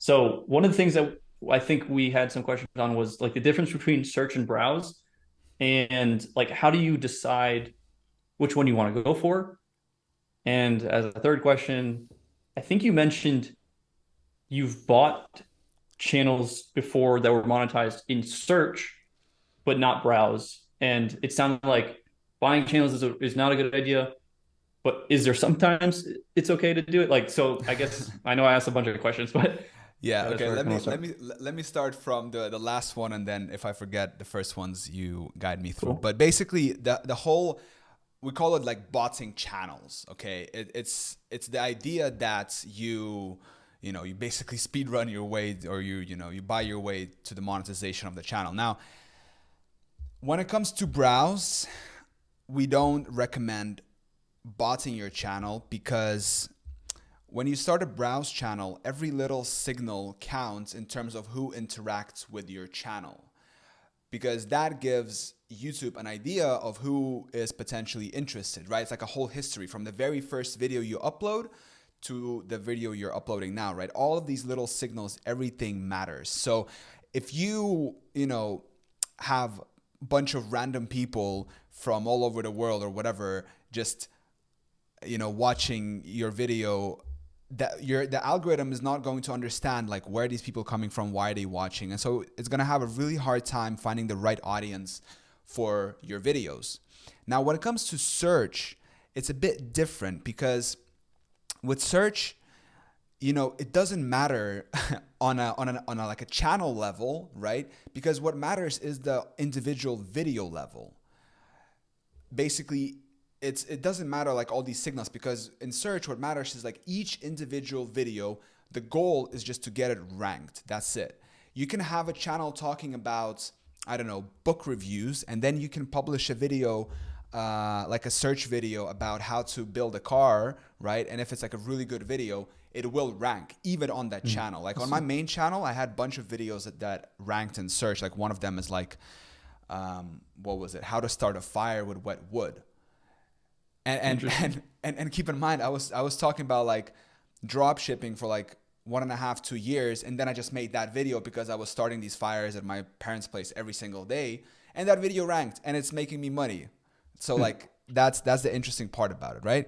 So one of the things that I think we had some questions on was like the difference between search and browse, and like how do you decide which one you want to go for? And as a third question, I think you mentioned you've bought channels before that were monetized in search, but not browse. And it sounded like buying channels is not a good idea, but is there sometimes it's okay to do it? Like, so I guess I know I asked a bunch of questions, but Yeah, yeah, that's okay. where I Let kind me of let start. me let me start from the last one, and then if I forget the first ones, you guide me through. Cool. But basically, the whole, we call it like botting channels. Okay, it's the idea that you basically speed run your way, or you buy your way to the monetization of the channel. Now, when it comes to browse, we don't recommend botting your channel, because when you start a browse channel, every little signal counts in terms of who interacts with your channel, because that gives YouTube an idea of who is potentially interested, right? It's like a whole history from the very first video you upload to the video you're uploading now, right? All of these little signals, everything matters. So if you have a bunch of random people from all over the world or whatever, just watching your video, that the algorithm is not going to understand like where are these people coming from, why are they watching, and so it's going to have a really hard time finding the right audience for your videos. Now, when it comes to search, it's a bit different, because with search, it doesn't matter on a like a channel level, right? Because what matters is the individual video level. Basically, it doesn't matter like all these signals, because in search what matters is like each individual video. The goal is just to get it ranked. That's it. You can have a channel talking about, I don't know, book reviews, and then you can publish a video, like a search video about how to build a car, right? And if it's like a really good video, it will rank even on that Mm. channel. Like I on my see. main channel, I had a bunch of videos that ranked in search. Like one of them is like, what was it? How to start a fire with wet wood. And and Interesting. and and keep in mind, I was talking about like drop shipping for like 1.5, 2 years, and then I just made that video because I was starting these fires at my parents' place every single day, and that video ranked, and it's making me money. So Hmm. like that's the interesting part about it, right?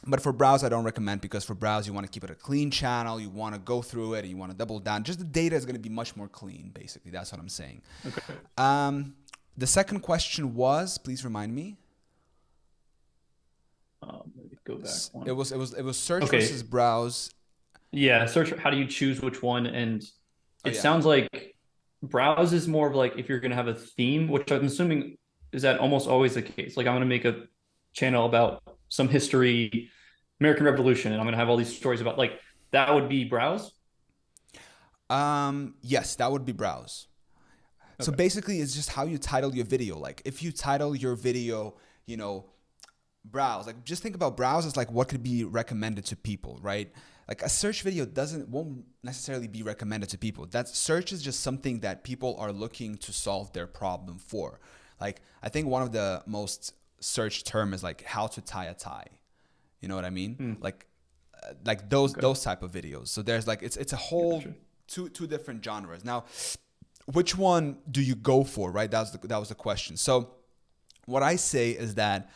But for browse, I don't recommend, because for browse, you want to keep it a clean channel. You want to go through it. And you want to double down. Just the data is going to be much more clean. Basically, that's what I'm saying. Okay. Um, the second question was, please remind me. Let me go back It one. was it was it was search versus Okay. browse. Yeah. Search. How do you choose which one? And Oh it yeah. sounds like browse is more of like if you're going to have a theme, which I'm assuming is that almost always the case. Like I'm going to make a channel about some history, American Revolution, and I'm going to have all these stories about like that would be browse. Yes, that would be browse. So Okay. basically, it's just how you title your video. Like if you title your video, you know, browse. Like just think about browse as like what could be recommended to people, right? Like a search video won't necessarily be recommended to people. That search is just something that people are looking to solve their problem for. Like I think one of the most searched term is like how to tie a tie. You know what I mean? Hmm. Like those Okay. those type of videos. So there's like it's a whole Gotcha. two different genres. Now, which one do you go for, right? That was the question. So what I say is that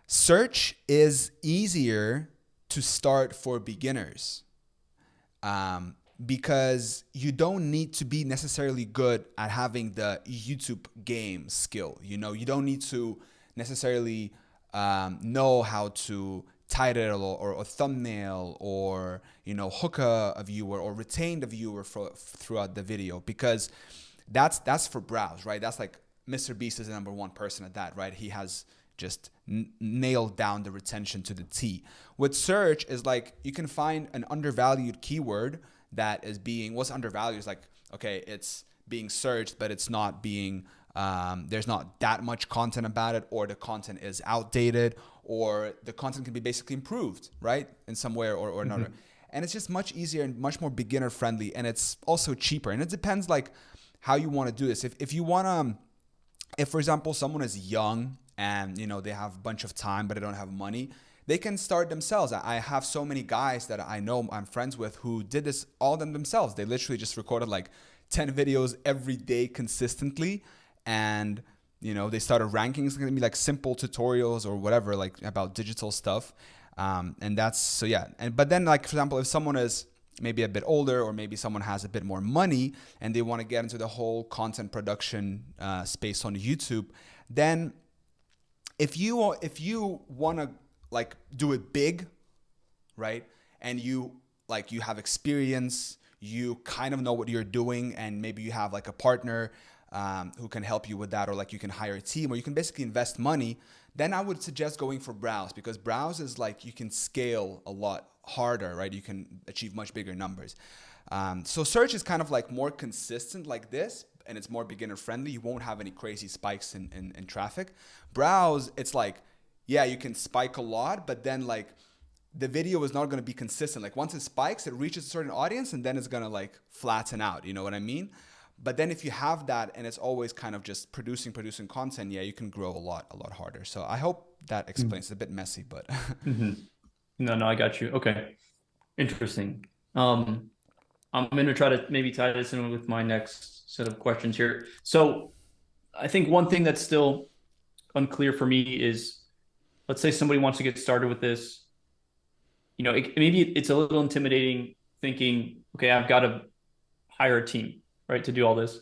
search is easier to start for beginners, because you don't need to be necessarily good at having the YouTube game skill. You don't need to necessarily know how to title or a thumbnail, or hook a viewer or retain the viewer throughout the video, because that's for browse, right? That's like Mr. Beast is the number one person at that, right? He has just nailed down the retention to the T. With search is like you can find an undervalued keyword that is being, what's undervalued is like, okay, it's being searched, but it's not being, there's not that much content about it, or the content is outdated, or the content can be basically improved, right? In some way or another. Hmm. And it's just much easier and much more beginner friendly. And it's also cheaper. And it depends like how you want to do this. If you want to, if for example someone is young and they have a bunch of time but they don't have money, they can start themselves. I have so many guys that I know I'm friends with who did this all themselves. They literally just recorded like 10 videos every day consistently, and they started ranking. It's gonna be like simple tutorials or whatever, like about digital stuff. And that's so yeah. And but then, like, for example, if someone is maybe a bit older, or maybe someone has a bit more money and they want to get into the whole content production space on YouTube, then if you want to like do it big, right? And you have experience, you kind of know what you're doing, and maybe you have like a partner who can help you with that, or like you can hire a team, or you can basically invest money, then I would suggest going for browse, because browse is like you can scale a lot harder, right? You can achieve much bigger numbers. So search is kind of like more consistent like this, and it's more beginner friendly. You won't have any crazy spikes in traffic. Browse, it's like, yeah, you can spike a lot, but then like the video is not going to be consistent. Like once it spikes, it reaches a certain audience and then it's going to like flatten out. You know what I mean? But then if you have that and it's always kind of just producing content, yeah, you can grow a lot harder. So I hope that explains. It's a bit messy, but Mm-hmm. No, I got you. Okay. Interesting. I'm going to try to maybe tie this in with my next set of questions here. So I think one thing that's still unclear for me is, let's say somebody wants to get started with this. Maybe it's a little intimidating thinking, okay, I've got to hire a team, right, to do all this.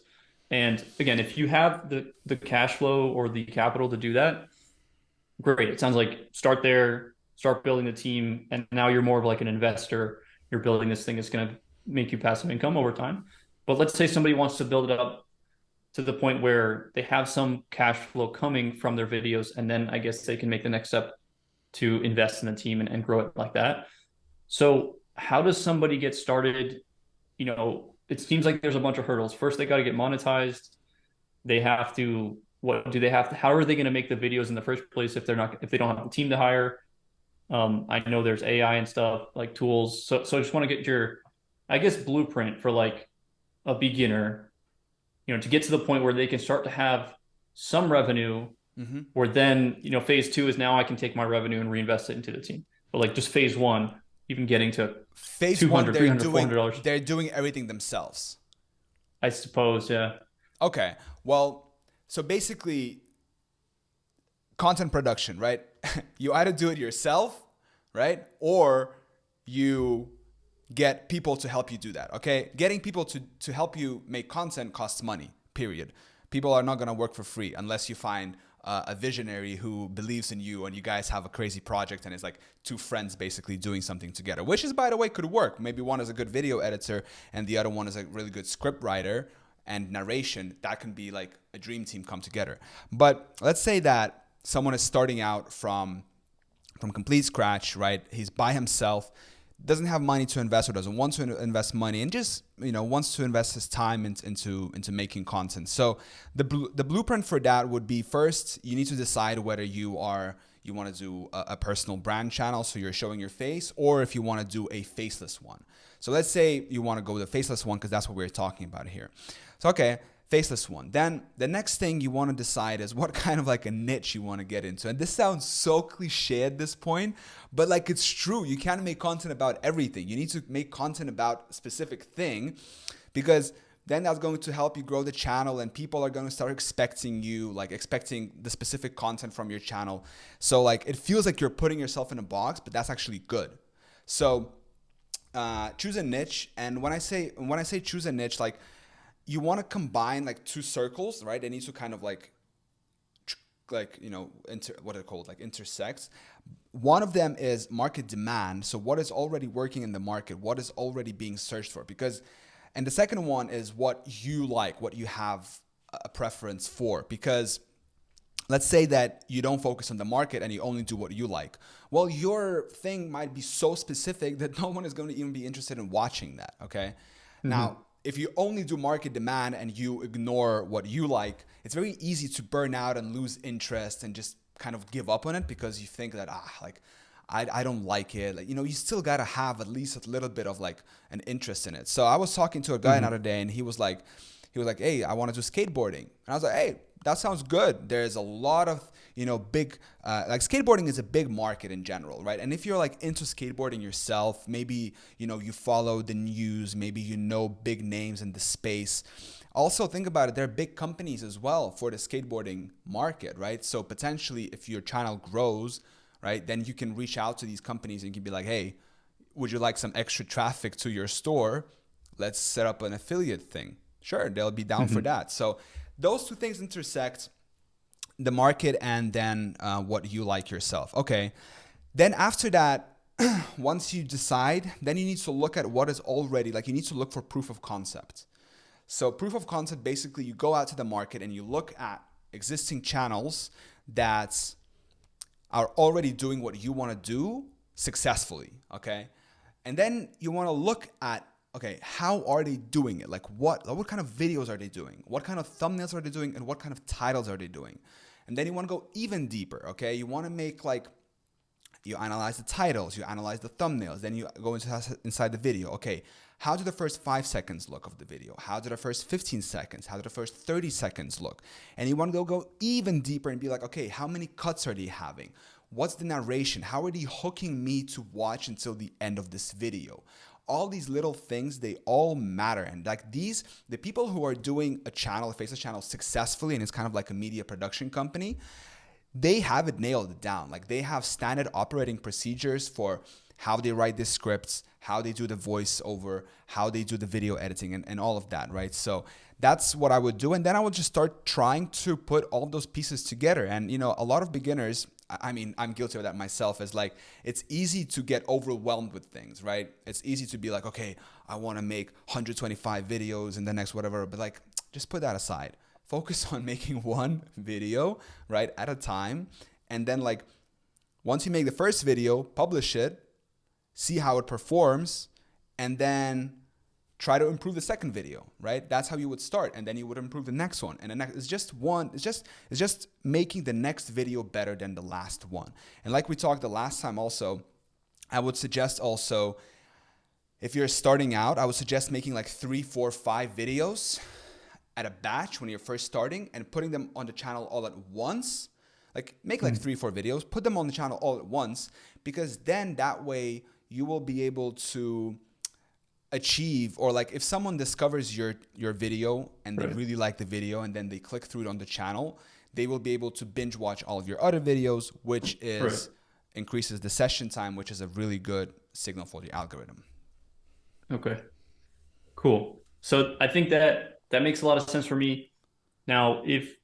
And again, if you have the cash flow or the capital to do that, great. It sounds like start there, start building the team, and now you're more of like an investor. You're building this thing that's going to make you passive income over time. But let's say somebody wants to build it up to the point where they have some cash flow coming from their videos, and then I guess they can make the next step to invest in the team and grow it like that. So how does somebody get started? It seems like there's a bunch of hurdles. First, they got to get monetized. They have to, what do they have to, how are they going to make the videos in the first place if they don't have a team to hire? I know there's AI and stuff like tools. So I just want to get your, I guess, blueprint for like a beginner, to get to the point where they can start to have some revenue, mm-hmm. where then, phase two is now I can take my revenue and reinvest it into the team. But like just phase one, even getting to phase one, 200, 300, $400. they're doing everything themselves. I suppose, yeah. Okay. Well, so basically content production, right? You either do it yourself, right? Or you get people to help you do that, okay? Getting people to help you make content costs money, period. People are not going to work for free unless you find a visionary who believes in you and you guys have a crazy project and it's like two friends basically doing something together, which is, by the way, could work. Maybe one is a good video editor and the other one is a really good script writer and narration. That can be like a dream team come together. But let's say that someone is starting out from complete scratch, right? He's by himself, doesn't have money to invest, or doesn't want to invest money, and just wants to invest his time into making content. So the blueprint for that would be, first you need to decide whether you want to do a personal brand channel, so you're showing your face, or if you want to do a faceless one. So let's say you want to go with a faceless one because that's what we're talking about here. So okay, faceless one. Then the next thing you want to decide is what kind of like a niche you want to get into. And this sounds so cliche at this point, but like it's true. You can't make content about everything. You need to make content about a specific thing, because then that's going to help you grow the channel and people are going to start expecting the specific content from your channel. So like it feels like you're putting yourself in a box, but that's actually good. So choose a niche. And when I say choose a niche, like, you want to combine like two circles, right? They need to kind of like what are they called? Like intersect. One of them is market demand. So what is already working in the market? What is already being searched for? And the second one is what you like, what you have a preference for. Because let's say that you don't focus on the market and you only do what you like. Well, your thing might be so specific that no one is going to even be interested in watching that, okay? Mm-hmm. Now, if you only do market demand and you ignore what you like, it's very easy to burn out and lose interest and just kind of give up on it, because you think that, I don't like it. Like, you still got to have at least a little bit of like an interest in it. So I was talking to a guy another day and he was like, he was like, hey, I want to do skateboarding. And I was like, hey, that sounds good. There's a lot of, big, like skateboarding is a big market in general, right? And if you're like into skateboarding yourself, maybe, you follow the news, maybe big names in the space. Also, think about it. There are big companies as well for the skateboarding market, right? So potentially if your channel grows, right, then you can reach out to these companies and you can be like, hey, would you like some extra traffic to your store? Let's set up an affiliate thing. Sure, they'll be down for Mhm. that. So those two things intersect, the market and then what you like yourself. Okay. Then after that, once you decide, then you need to look at what is already, like you need to look for proof of concept. So proof of concept, basically you go out to the market and you look at existing channels that are already doing what you want to do successfully, okay? And then you want to look at, okay, how are they doing it? Like what kind of videos are they doing? What kind of thumbnails are they doing? And what kind of titles are they doing? And then you want to go even deeper, okay? You want to make like, you analyze the titles, you analyze the thumbnails, then you go inside the video. Okay, how do the first 5 seconds look of the video? How do the first 15 seconds? How do the first 30 seconds look? And you want to go even deeper and be like, okay, how many cuts are they having? What's the narration? How are they hooking me to watch until the end of this video? All these little things, they all matter. And like the people who are doing a channel, a faceless channel successfully, and it's kind of like a media production company, they have it nailed down. Like they have standard operating procedures for how they write the scripts, how they do the voiceover, how they do the video editing and all of that, right? So that's what I would do. And then I would just start trying to put all of those pieces together. And, a lot of beginners, I mean, I'm guilty of that myself, is like, it's easy to get overwhelmed with things, right? It's easy to be like, okay, I want to make 125 videos in the next whatever, but like, just put that aside. Focus on making one video, right, at a time. And then like, once you make the first video, publish it, see how it performs, and then try to improve the second video, right? That's how you would start. And then you would improve the next one. And the next, it's just making the next video better than the last one. And like we talked the last time also, I would suggest also, if you're starting out, I would suggest making like 3, 4, 5 videos at a batch when you're first starting and putting them on the channel all at once. Like make like 3, 4 videos, put them on the channel all at once, because then that way you will be able to achieve, or like if someone discovers your video and they Right. really like the video and then they click through it on the channel, they will be able to binge watch all of your other videos, which Right. increases the session time, which is a really good signal for the algorithm. Okay. Cool. So I think that makes a lot of sense for me. Now, if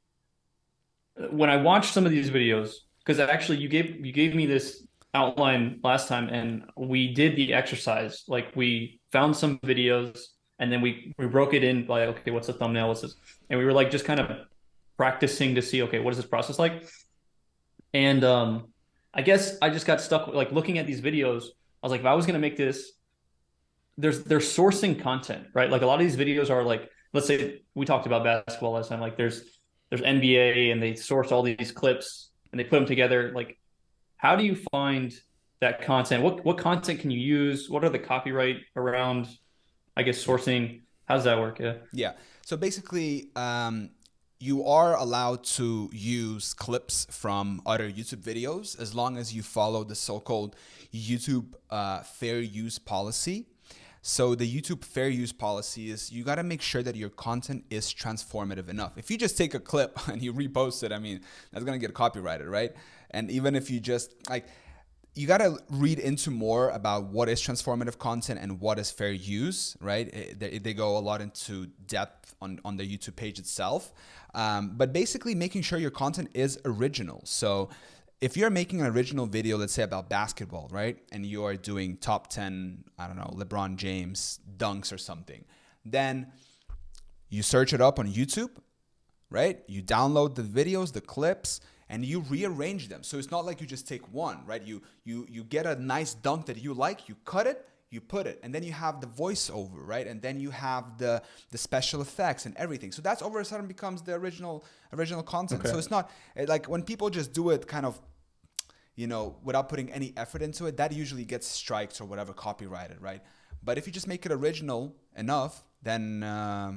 when I watch some of these videos, because actually you gave me this outline last time, and we did the exercise. Like we found some videos, and then we broke it in by, okay, what's the thumbnail? What's this? And we were like just kind of practicing to see, okay, what is this process like? And I guess I just got stuck with, like, looking at these videos. I was like, if I was gonna make this, they're sourcing content, right? Like a lot of these videos are like, let's say we talked about basketball last time. Like there's NBA, and they source all these clips and they put them together. Like, how do you find that content? What content can you use? What are the copyright around, I guess, Yeah. sourcing? How does that work? Yeah. Yeah. So basically, you are allowed to use clips from other YouTube videos as long as you follow the so-called YouTube fair use policy. So the YouTube fair use policy is you got to make sure that your content is transformative enough. If you just take a clip and you repost it, I mean, that's going to get copyrighted, right? And even if you just like, you got to read into more about what is transformative content and what is fair use, right? They go a lot into depth on the YouTube page itself. But basically making sure your content is original. So if you're making an original video, let's say about basketball, right? And you are doing top 10, I don't know, LeBron James dunks or something, then you search it up on YouTube, right? You download the videos, the clips, and you rearrange them. So it's not like you just take one, right? You get a nice dunk that you like, you cut it, you put it, and then you have the voiceover, right? And then you have the special effects and everything. So that's all of a sudden becomes the original content. Okay. So it's not like when people just do it kind of, without putting any effort into it, that usually gets strikes or whatever, copyrighted, right? But if you just make it original enough, then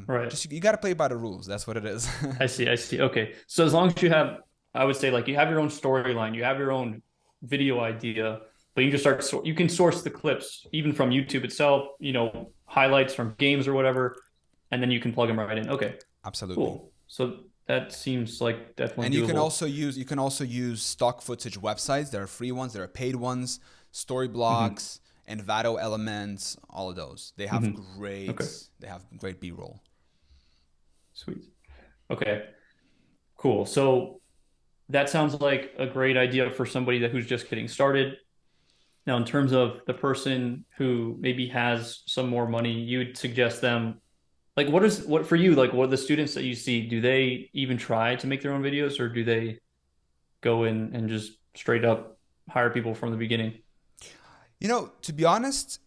Right. just you got to play by the rules. That's what it is. I see. I see. Okay. So as long as you have, I would say like you have your own storyline, you have your own video idea, but you just start, you can source the clips even from YouTube itself, highlights from games or whatever, and then you can plug them right in. Okay. Absolutely. Cool. So that seems like definitely And doable. you can also use stock footage websites. There are free ones, there are paid ones, Hmm. Storyblocks, Envato Elements, all of those. Hmm. Okay. They have great B-roll. Sweet. Okay. Cool. So that sounds like a great idea for somebody who's just getting started. Now, in terms of the person who maybe has some more money, you'd suggest them like what for you, like what are the students that you see, do they even try to make their own videos or do they go in and just straight up hire people from the beginning? You know, to be honest,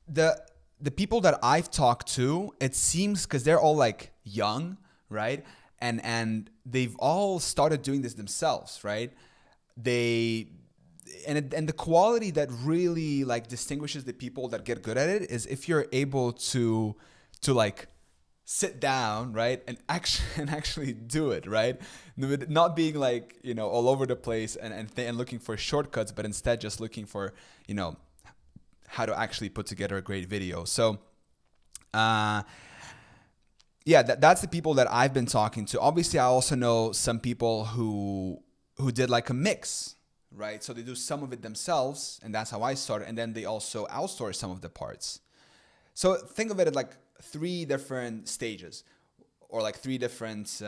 the the people that I've talked to, it seems because they're all like young, right? And they've all started doing this themselves, right? They and the quality that really like distinguishes the people that get good at it is if you're able to like sit down, right, and actually and actually do it, right, not being like all over the place and looking for shortcuts, but instead just looking for you know how to actually put together a great video. So uh, yeah, that's the people that I've been talking to. Obviously, I also know some people who did like a mix, right? So they do some of it themselves, and that's how I started. And then they also outsource some of the parts. So think of it as like three different stages or like three different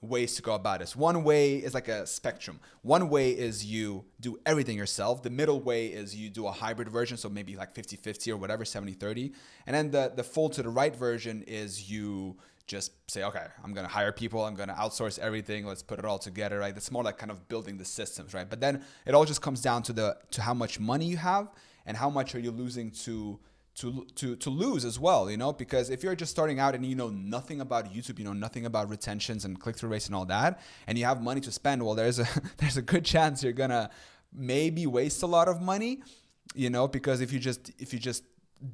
ways to go about this. One way is like a spectrum. One way is you do everything yourself. The middle way is you do a hybrid version, so maybe like 50-50 or whatever, 70-30. And then the full to the right version is you just say, okay, I'm going to hire people. I'm going to outsource everything. Let's put it all together, right? That's more like kind of building the systems, right? But then it all just comes down to how much money you have and how much are you losing to lose as well, because if you're just starting out and you know nothing about YouTube, you know nothing about retentions and click-through rates and all that, and you have money to spend, well, there's a there's a good chance you're gonna maybe waste a lot of money, because if you just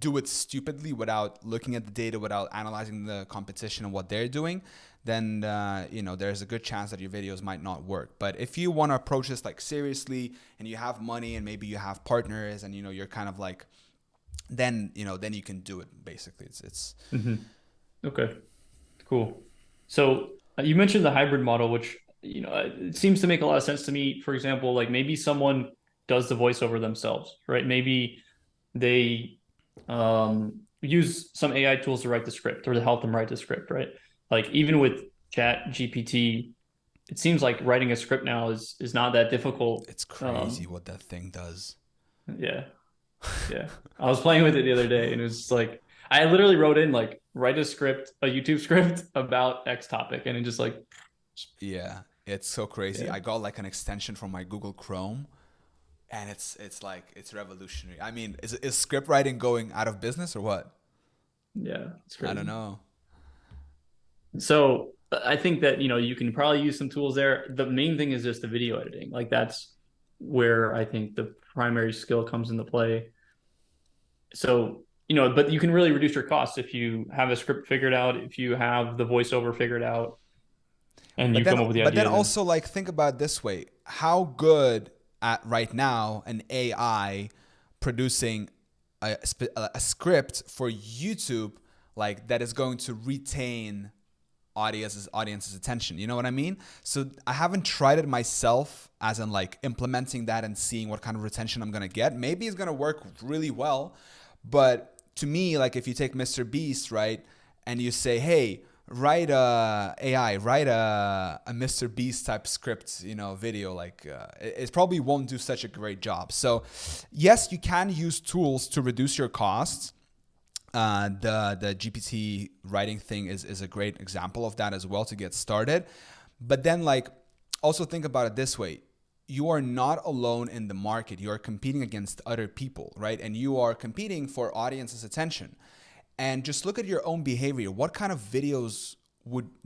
do it stupidly without looking at the data, without analyzing the competition and what they're doing, then there's a good chance that your videos might not work. But if you want to approach this like seriously and you have money and maybe you have partners and you're kind of like, then you can do it. Basically, it's Hmm. Okay, cool. So you mentioned the hybrid model, which it seems to make a lot of sense to me. For example, like maybe someone does the voiceover themselves, right? Maybe they use some AI tools to write the script or to help them write the script, right? Like even with Chat GPT, it seems like writing a script now is not that difficult. it's crazy what that thing does. Yeah, yeah. I was playing with it the other day, and it was just like I literally wrote in like write a script, a YouTube script about X topic, and it just like Yeah, it's so crazy. yeah, I got like an extension from my Google Chrome, and it's like it's revolutionary. I mean, is script writing going out of business or what? yeah, it's I don't crazy. know. So I think that you can probably use some tools there. The main thing is just the video editing. Like that's where I think the primary skill comes into play. So but you can really reduce your costs if you have a script figured out, if you have the voiceover figured out, and But you then, come up with the but then idea. Then also like think about it this way: how good at right now an AI producing a script for YouTube like that is going to retain audience's attention. You know what I mean? So I haven't tried it myself, as in like implementing that and seeing what kind of retention I'm gonna get. Maybe it's gonna work really well, but to me, like if you take Mr. Beast, right, and you say, hey, write a AI, write a Mr. Beast type script, video, like it probably won't do such a great job. So yes, you can use tools to reduce your costs. The GPT writing thing is a great example of that as well to get started. But then like also think about it this way. You are not alone in the market. You are competing against other people, right? And you are competing for audience's attention. And just look at your own behavior. What kind of videos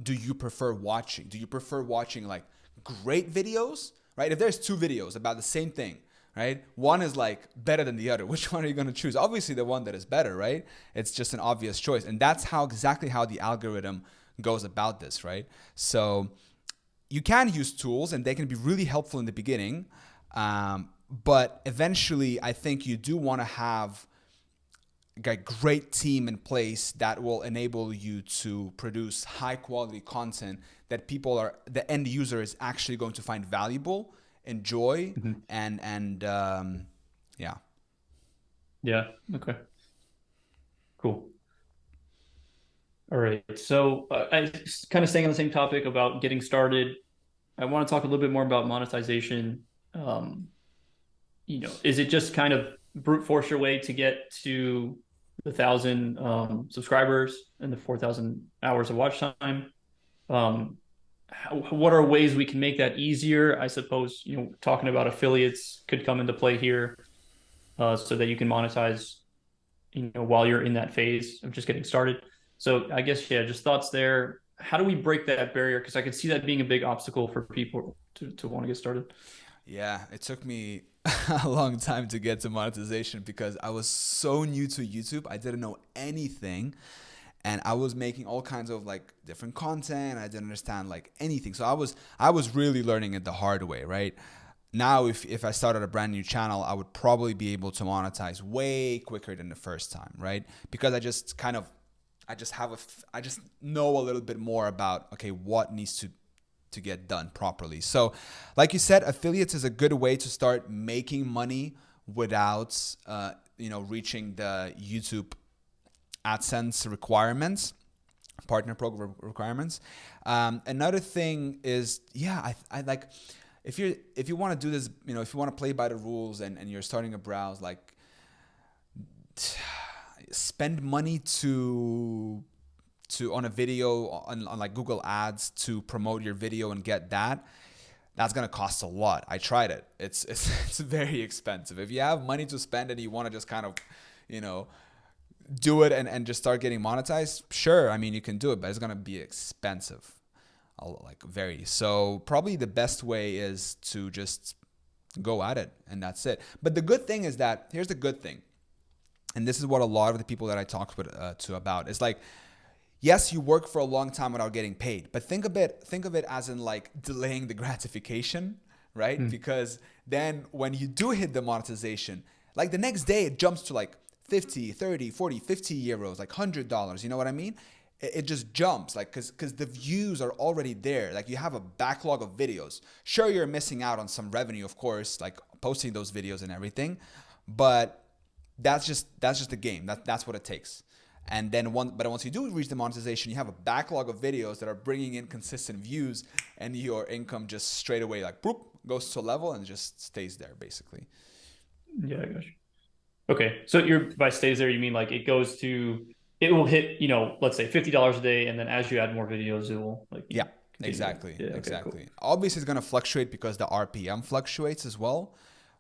do you prefer watching? Do you prefer watching like great videos, right? If there's two videos about the same thing, right? One is like better than the other. Which one are you going to choose? Obviously the one that is better, right? It's just an obvious choice. And that's how exactly how the algorithm goes about this, right? So you can use tools and they can be really helpful in the beginning. But eventually I think you do want to have a great team in place that will enable you to produce high quality content that the end user is actually going to find valuable, enjoy, Mhm. and yeah. Yeah. Okay. Cool. All right. So I kind of staying on the same topic about getting started. I want to talk a little bit more about monetization. Um, is it just kind of brute force your way to get to the 1,000 subscribers and the 4,000 hours of watch time? Um, what are ways we can make that easier? I suppose, talking about affiliates could come into play here, so that you can monetize, while you're in that phase of just getting started. So I guess, yeah, just thoughts there. How do we break that barrier? Because I could see that being a big obstacle for people to want to get started. Yeah, it took me a long time to get to monetization because I was so new to YouTube. I didn't know anything and I was making all kinds of like different content. I didn't understand like anything. So I was really learning it the hard way, right? Now if I started a brand new channel, I would probably be able to monetize way quicker than the first time, right? Because I just know a little bit more about okay, what needs to get done properly. So, like you said, affiliates is a good way to start making money without reaching the YouTube AdSense requirements, partner program requirements. Another thing is, yeah, I like if you want to do this, if you want to play by the rules and you're starting a browse, like spend money to on a video on like Google Ads to promote your video and get that. That's gonna cost a lot. I tried it. It's very expensive. If you have money to spend and you want to just kind of, you know, do it and just start getting monetized, sure. I mean, you can do it, but it's gonna be expensive. Like very. So probably the best way is to just go at it and that's it. But the good thing is that here's the good thing, and this is what a lot of the people that I talked with to about is like, yes, you work for a long time without getting paid, but think of it as in like delaying the gratification, right? Hmm. Because then when you do hit the monetization, like the next day it jumps to like 50, 30, 40, 50 euros, like $100. You know what I mean? It just jumps like because the views are already there. Like you have a backlog of videos. Sure, you're missing out on some revenue, of course, like posting those videos and everything, but that's just the game. That's what it takes. And then once you do reach the monetization, you have a backlog of videos that are bringing in consistent views, and your income just straight away like boop goes to a level and just stays there basically. Yeah, I got you. Okay. So by stays there, you mean like it will hit, let's say $50 a day, and then as you add more videos, it will like, Yeah, continue to, exactly, yeah, okay, cool. exactly. Obviously, it's gonna fluctuate because the RPM fluctuates as well,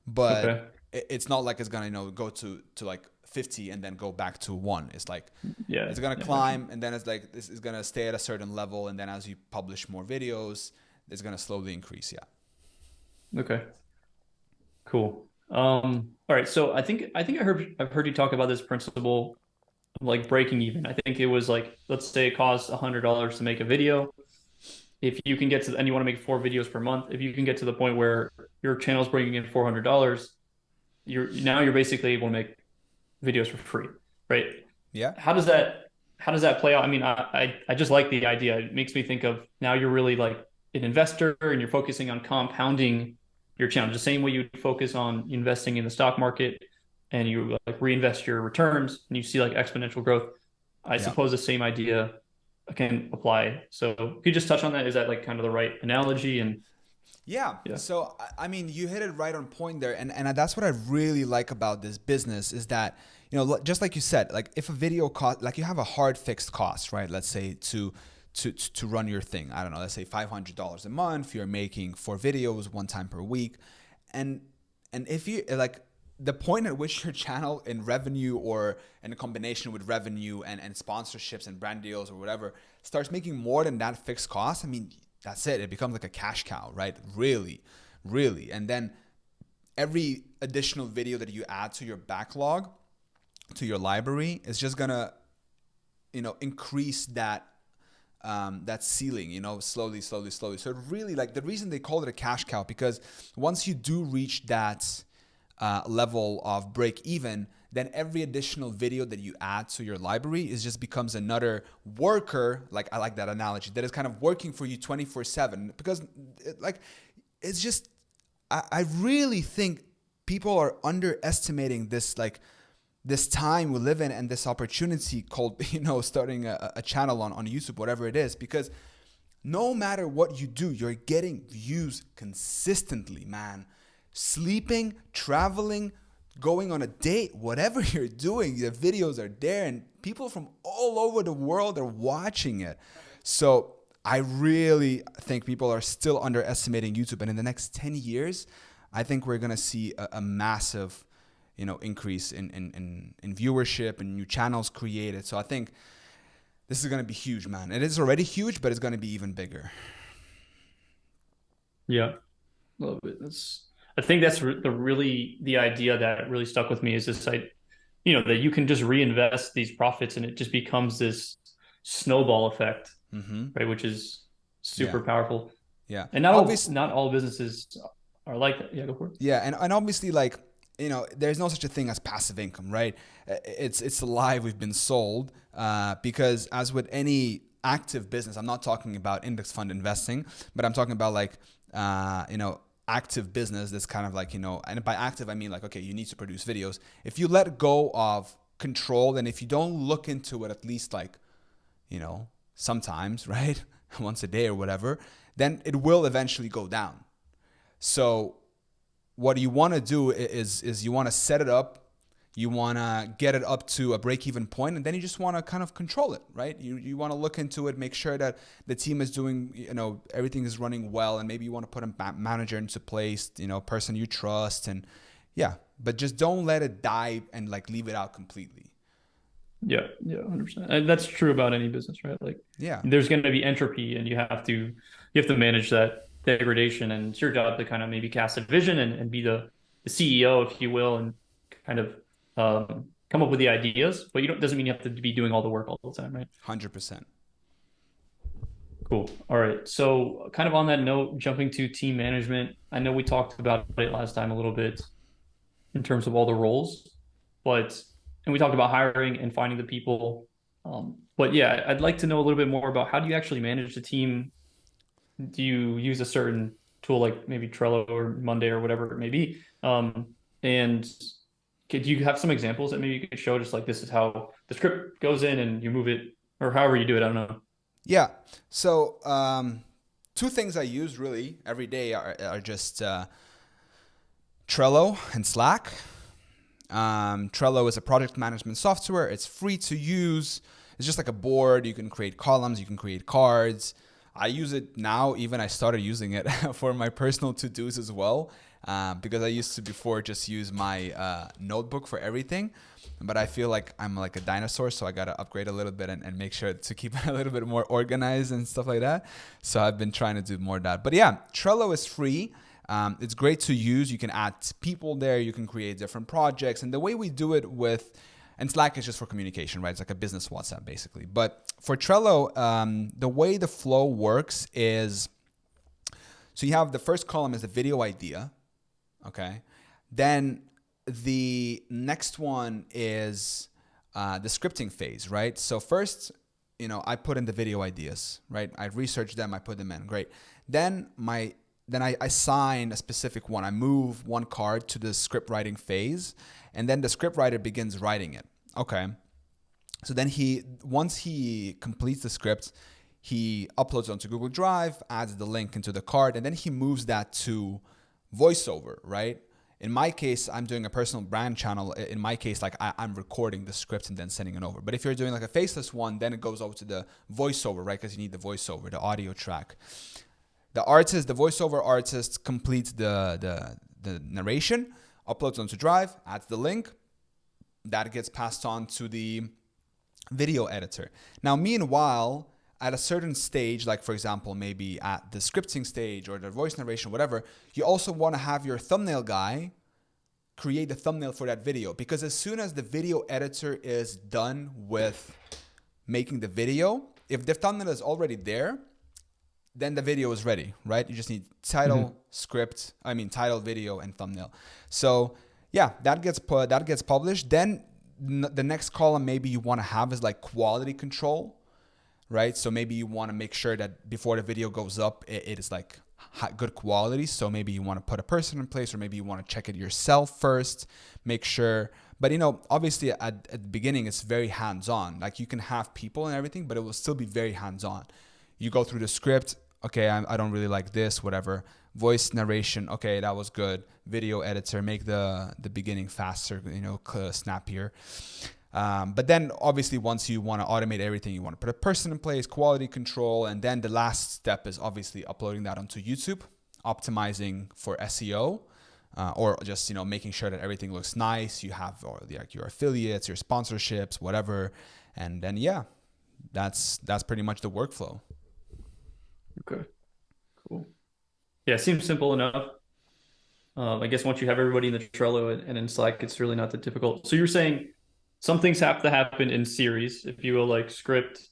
but Okay. it's not like it's gonna go to like 50 and then go back to one. It's like Yeah, it's gonna yeah, I got you. climb and then it's like this is gonna stay at a certain level, and then as you publish more videos, it's gonna slowly increase. Yeah. Okay, cool. All right. So I think I've heard you talk about this principle of like breaking even. I think it was like, let's say it costs $100 to make a video. If you can get to, and you want to make 4 videos per month, if you can get to the point where your channel's bringing in $400, you're basically able to make videos for free, right? Yeah. How does that how does that play out? I mean, I just like the idea. It makes me think of, now you're really like an investor and you're focusing on compounding your channel the same way you'd focus on investing in the stock market, and you like reinvest your returns and you see like exponential growth. I Yeah. suppose the same idea can apply. So could you just touch on that? Is that like kind of the right analogy? And Yeah. yeah. So I mean, you hit it right on point there, and that's what I really like about this business is that just like you said, like if a video cost, like you have a hard fixed cost, right? Let's say to run your thing. I don't know. Let's say $500 a month. You're making 4 videos one time per week, and if you like the point at which your channel in revenue or in a combination with revenue and sponsorships and brand deals or whatever starts making more than that fixed cost, I mean, that's it. It becomes like a cash cow, right? Really, really. And then every additional video that you add to your backlog, to your library, is just gonna, increase that ceiling, slowly, slowly, slowly. So it really, like, the reason they call it a cash cow, because once you do reach that level of break even, then every additional video that you add to your library is just becomes another worker. Like, I like that analogy, that is kind of working for you 24/7, because it's just, I really think people are underestimating this, like, this time we live in, and this opportunity called, starting a channel on YouTube, whatever it is, because no matter what you do, you're getting views consistently, man. Sleeping, traveling, going on a date, whatever you're doing, the videos are there, and people from all over the world are watching it. So I really think people are still underestimating YouTube. And in the next 10 years, I think we're going to see a massive, increase in viewership and new channels created. So I think this is going to be huge, man. It is already huge, but it's going to be even bigger. Yeah. Love it. I think that's the idea that really stuck with me is this, that you can just reinvest these profits and it just becomes this snowball effect, Mm-hmm. right? Which is Yeah. super powerful. Yeah. And Obviously, not all businesses are like that. Yeah, go for it. yeah. And obviously, like, there's no such a thing as passive income, right? It's a lie we've been sold, because as with any active business, I'm not talking about index fund investing, but I'm talking about, like, active business that's kind of like, and by active, I mean, like, okay, you need to produce videos. If you let go of control, and if you don't look into it at least, like, sometimes, right? Once a day or whatever, then it will eventually go down. So what you want to do is you want to set it up, you want to get it up to a break-even point, and then you just want to kind of control it, right? You want to look into it, make sure that the team is doing, everything is running well, and maybe you want to put a manager into place, person you trust, and yeah, but just don't let it die and, like, leave it out completely. Yeah, yeah, 100%. And that's true about any business, right? Like Yeah, there's going to be entropy and you have to manage that degradation, and it's your job to kind of maybe cast a vision and be the CEO, if you will, and kind of come up with the ideas, but you don't doesn't mean you have to be doing all the work all the time, right? 100%. Cool. All right. So kind of on that note, jumping to team management, I know we talked about it last time a little bit in terms of all the roles, but and we talked about hiring and finding the people. But yeah, I'd like to know a little bit more about how do you actually manage the team? Do you use a certain tool like maybe Trello or Monday or whatever it may be? And could you have some examples that maybe you could show, just like this is how the script goes in and you move it, or however you do it? I don't know. Yeah. So two things I use really every day are just Trello and Slack. Trello is a project management software. It's free to use. It's just like a board. You can create columns. You can create cards. I use it now. Even I started using it for my personal to-dos as well, because I used to before just use my notebook for everything. But I feel like I'm like a dinosaur, so I got to upgrade a little bit and make sure to keep it a little bit more organized and stuff like that. So I've been trying to do more of that. But yeah, Trello is free. It's great to use. You can add people there. You can create different projects. And the way we do it and Slack is just for communication, right? It's like a business WhatsApp basically. But for Trello, the way the flow works is, so you have the first column is the video idea. Okay. Then the next one is the scripting phase, right? So first, I put in the video ideas, right? I research them, I put them in, great. Then I assign a specific one. I move one card to the script writing phase, and then the script writer begins writing it. Okay. So then once he completes the script, he uploads it onto Google Drive, adds the link into the card, and then he moves that to VoiceOver, right? In my case, I'm doing a personal brand channel. In my case, like I'm recording the script and then sending it over. But if you're doing like a faceless one, then it goes over to the VoiceOver, right? Because you need the VoiceOver, the audio track. The voiceover artist completes the narration, uploads onto Drive, adds the link. That gets passed on to the video editor. Now, meanwhile, at a certain stage, like for example, maybe at the scripting stage or the voice narration, whatever, you also want to have your thumbnail guy create the thumbnail for that video, because as soon as the video editor is done with making the video, if the thumbnail is already there, then the video is ready, right? You just need title, Mm-hmm. script, title, video, and thumbnail. So yeah, that gets published. Then the next column maybe you want to have is like quality control, right? So maybe you want to make sure that before the video goes up, it is like good quality. So maybe you want to put a person in place, or maybe you want to check it yourself first, make sure. But obviously at the beginning, it's very hands-on. Like you can have people and everything, but it will still be very hands-on. You go through the script. Okay, I don't really like this, whatever. Voice narration. Okay, that was good. Video editor, make the beginning faster, snappier. But then obviously once you want to automate everything, you want to put a person in place, quality control, and then the last step is obviously uploading that onto YouTube, optimizing for SEO, or just making sure that everything looks nice. You have your affiliates, your sponsorships, whatever, and then that's pretty much the workflow. Okay, cool. Yeah, it seems simple enough. I guess once you have everybody in the Trello and in Slack, it's really not that difficult. So you're saying some things have to happen in series, if you will, like script,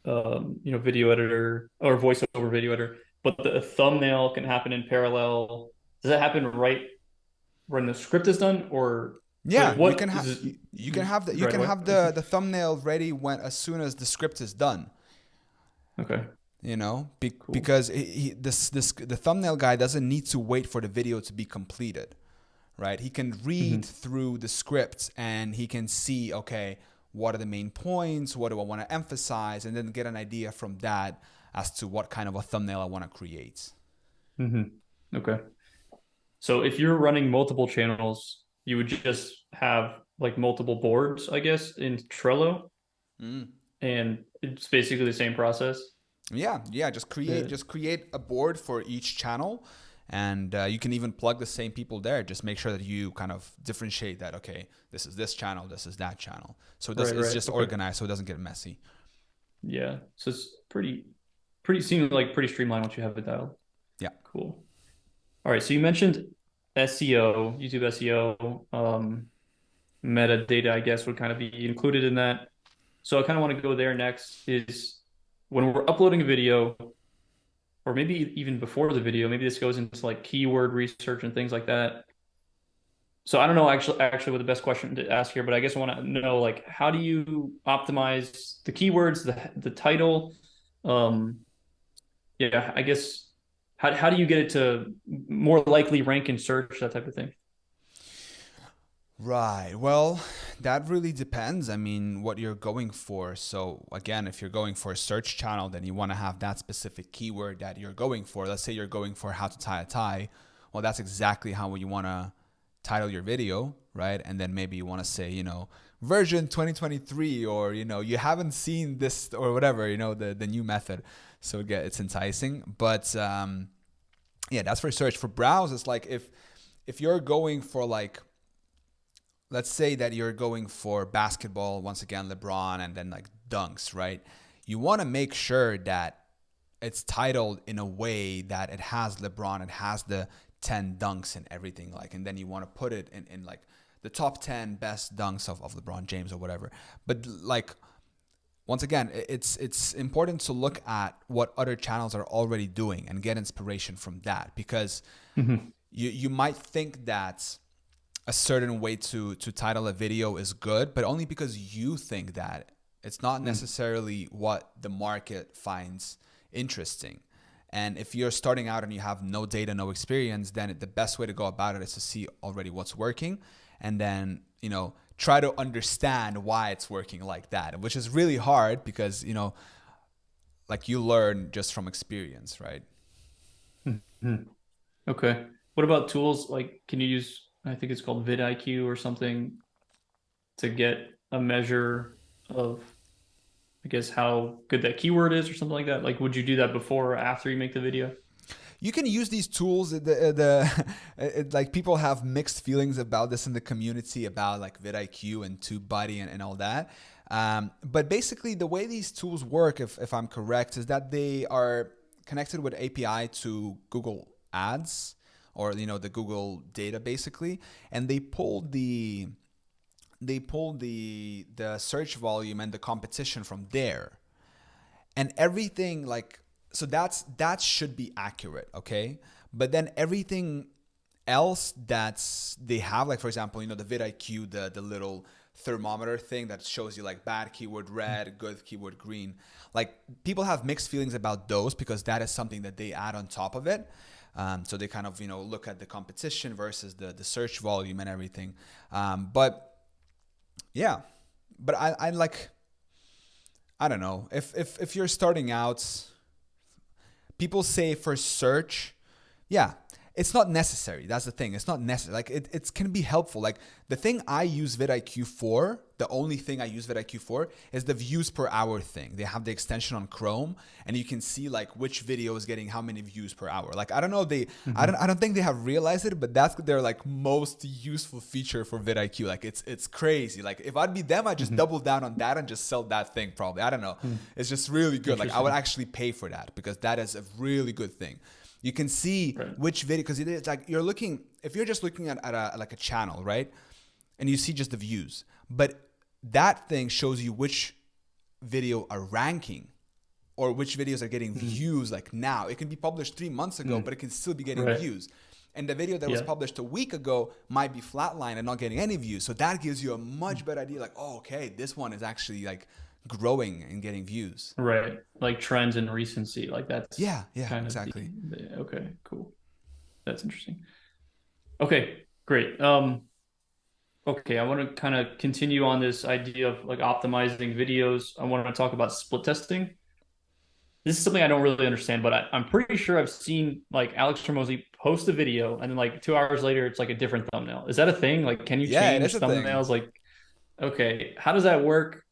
video editor or voiceover video editor, but the thumbnail can happen in parallel. Does that happen right when the script is done, or like Yeah, you can what have is you can have right away? the thumbnail ready as soon as the script is done. Okay, cool. Because the thumbnail guy doesn't need to wait for the video to be completed, right? He can read Hmm. through the script and he can see, okay, what are the main points? What do I want to emphasize? And then get an idea from that as to what kind of a thumbnail I want to create. Hmm. Okay. So if you're running multiple channels, you would just have like multiple boards, I guess, in Trello, Mm. and it's basically the same process. Yeah. Yeah. Just create a board for each channel, and you can even plug the same people there. Just make sure that you kind of differentiate that. Okay, this is this channel, this is that channel. So Right, it's right. just Okay. organized, so it doesn't get messy. Yeah. So it's pretty seems like pretty streamlined once you have it dialed. Yeah. Cool. All right. So you mentioned SEO, YouTube SEO, metadata, I guess, would kind of be included in that. So I kind of want to go there next is when we're uploading a video, or maybe even before the video, maybe this goes into like keyword research and things like that. So I don't know actually what the best question to ask here, but I guess I want to know like how do you optimize the keywords, the title? Um, yeah, I guess how do you get it to more likely rank in search, that type of thing? Right. Well, that really depends. I mean, what you're going for. So, again, if you're going for a search channel, then you want to have that specific keyword that you're going for. Let's say you're going for how to tie a tie. Well, that's exactly how you want to title your video, right? And then maybe you want to say, version 2023, or, you haven't seen this or whatever, the new method. So, again, it's enticing. But yeah, that's for search. For browse, it's like if you're going for like, let's say that you're going for basketball, once again, LeBron, and then like dunks, right? You want to make sure that it's titled in a way that it has LeBron, it has the 10 dunks and everything, like, and then you want to put it in like the top 10 best dunks of LeBron James or whatever. But like, once again, it's important to look at what other channels are already doing and get inspiration from that, because Mhm. you might think that a certain way to title a video is good, but only because you think that. It's not Mhm. necessarily what the market finds interesting. And if you're starting out and you have no data, no experience, then the best way to go about it is to see already what's working, and then, try to understand why it's working like that, which is really hard because, like you learn just from experience, right? Mhm. Okay. What about tools like can you use I think it's called vidIQ or something to get a measure of I guess how good that keyword is or something like that? Like would you do that before or after you make the video? You can use these tools. Like people have mixed feelings about this in the community about like vidIQ and TubeBuddy and all that. But basically, the way these tools work, if I'm correct, is that they are connected with API to Google Ads or the Google data basically, and they pulled the search volume and the competition from there, and everything like, so that should be accurate, okay? But then everything else that's they have, like for example, the vidIQ, the little thermometer thing that shows you like bad keyword red, good keyword green. Like people have mixed feelings about those because that is something that they add on top of it. So they kind of look at the competition versus the search volume and everything. But yeah, but I like, I don't know, if you're starting out, people say for search, yeah, it's not necessary. That's the thing. It's not necessary. Like it can be helpful. Like the thing I use vidIQ for, the only thing I use vidIQ for is the views per hour thing. They have the extension on Chrome, and you can see like which video is getting how many views per hour. Like I don't know, I don't think they have realized it, but that's their like most useful feature for vidIQ. Like it's crazy. Like if I'd be them, I'd just double down on that and just sell that thing probably. I don't know. It's just really good. Like I would actually pay for that because that is a really good thing. You can see which video, because it's like if you're just looking at a channel, right? And you see just the views, but that thing shows you which video are ranking or which videos are getting views like now. It can be published 3 months ago, but it can still be getting views. And the video that was published a week ago might be flatline and not getting any views. So that gives you a much better idea, like, oh, okay, this one is actually like growing and getting views. Right. Like trends and recency. Like that's Yeah, kind of exactly. okay, cool. That's interesting. Okay, great. Okay, I want to kind of continue on this idea of like optimizing videos. I want to talk about split testing. This is something I don't really understand, but I'm pretty sure I've seen like Alex Hormozy post a video and then like 2 hours later it's like a different thumbnail. Is that a thing? Like, can you Yeah, it is change a thing. thumbnails? Like, okay, how does that work?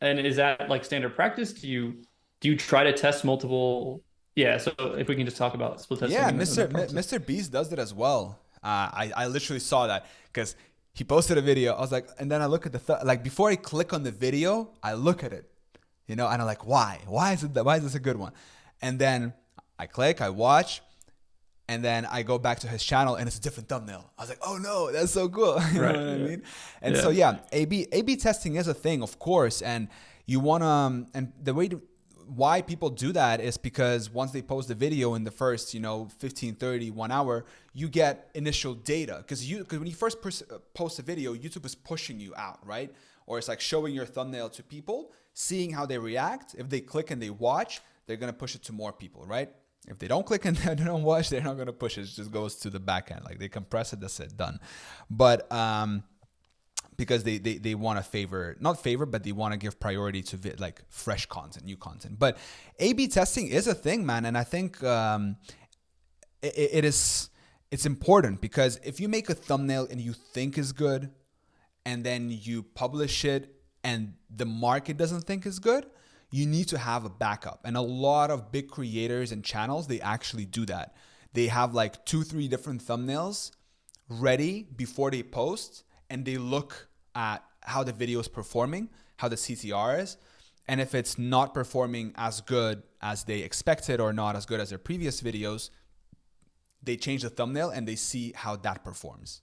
And is that like standard practice? Do you try to test multiple? Yeah, so if we can just talk about split testing Yeah, and Mr. that process. Mr. Beast does that as well. I literally saw that because he posted a video. I was like, and then I look at like before I click on the video, I look at it, and I'm like, why? Why is it that? Why is this a good one? And then I click, I watch, and then I go back to his channel and it's a different thumbnail. I was like, oh no, that's so cool. You know Right. what I Yeah. mean? And so Yeah. yeah, A/B testing is a thing, of course, and you wanna and the way to why people do that is because once they post the video in the first 15, 30, 1 hour, you get initial data because when you first post a video, YouTube is pushing you out, right? Or it's like showing your thumbnail to people, seeing how they react. If they click and they watch, they're gonna push it to more people, right? If they don't click and they don't watch, they're not going to push it. It just goes to the back end. Like they compress it, that's it, done. But because they want to not favor, but they want to give priority to like fresh content, new content. But A/B testing is a thing, man. And I think it's important because if you make a thumbnail and you think is good and then you publish it and the market doesn't think is good, you need to have a backup. And a lot of big creators and channels, they actually do that. They have like 2-3 different thumbnails ready before they post, and they look at how the video is performing, how the CTR is. And if it's not performing as good as they expected or not as good as their previous videos, they change the thumbnail and they see how that performs.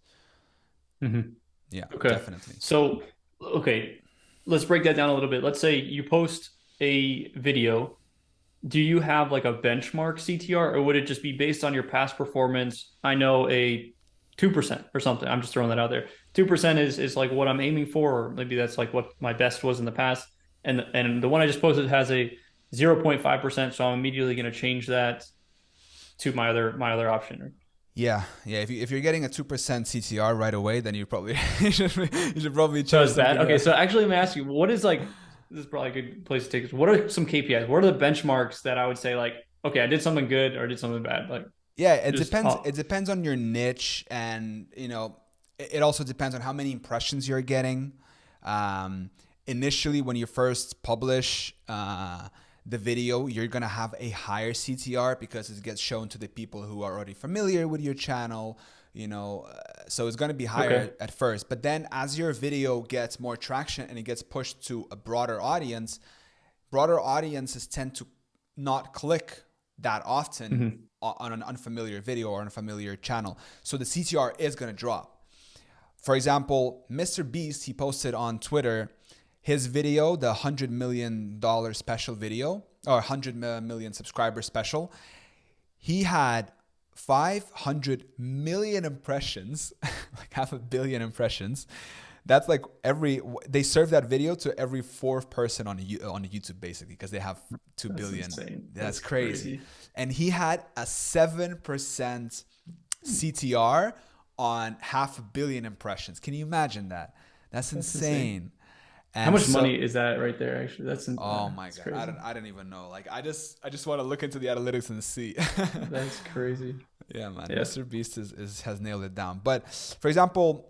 Mhm. Yeah, Okay. definitely. So, okay, let's break that down a little bit. Let's say you post a video. Do you have like a benchmark CTR, or would it just be based on your past performance? I know a 2% or something. I'm just throwing that out there. 2% is like what I'm aiming for, or maybe that's like what my best was in the past. And the one I just posted has a 0.5%, so I'm immediately going to change that to my other option. Yeah. If you're getting a 2% CTR right away, then you probably you should probably So change it's bad. something Okay, else. so actually, let me ask you, what is like, this is probably a good place to take this. What are some KPIs? What are the benchmarks that I would say, like, okay, I did something good or I did something bad? Like, Yeah, it just, depends. It depends on your niche, and it also depends on how many impressions you're getting. Um, Initially, when you first publish the video, you're gonna have a higher CTR because it gets shown to the people who are already familiar with your channel. So it's gonna be okay. higher at first. But then, as your video gets more traction and it gets pushed to a broader audience, broader audiences tend to not click that often Hmm. on an unfamiliar video or unfamiliar channel. So the CTR is going to drop. For example, Mr. Beast, he posted on Twitter his video, the $100 million special video, or 100 million subscriber special. He had 500 million impressions, like half a billion impressions. That's like they serve that video to every fourth person on YouTube basically, because they have 2 That's billion. insane. That's That's crazy. crazy. And he had a 7% CTR on half a billion impressions. Can you imagine that? That's That's insane. insane. How And much so, money is that right there? Actually, oh my that's God, I crazy. don't, I don't even know. Like, I just want to look into the analytics and see. That's crazy. Yeah, man, Yeah. Mr. Beast is has nailed it down. But for example,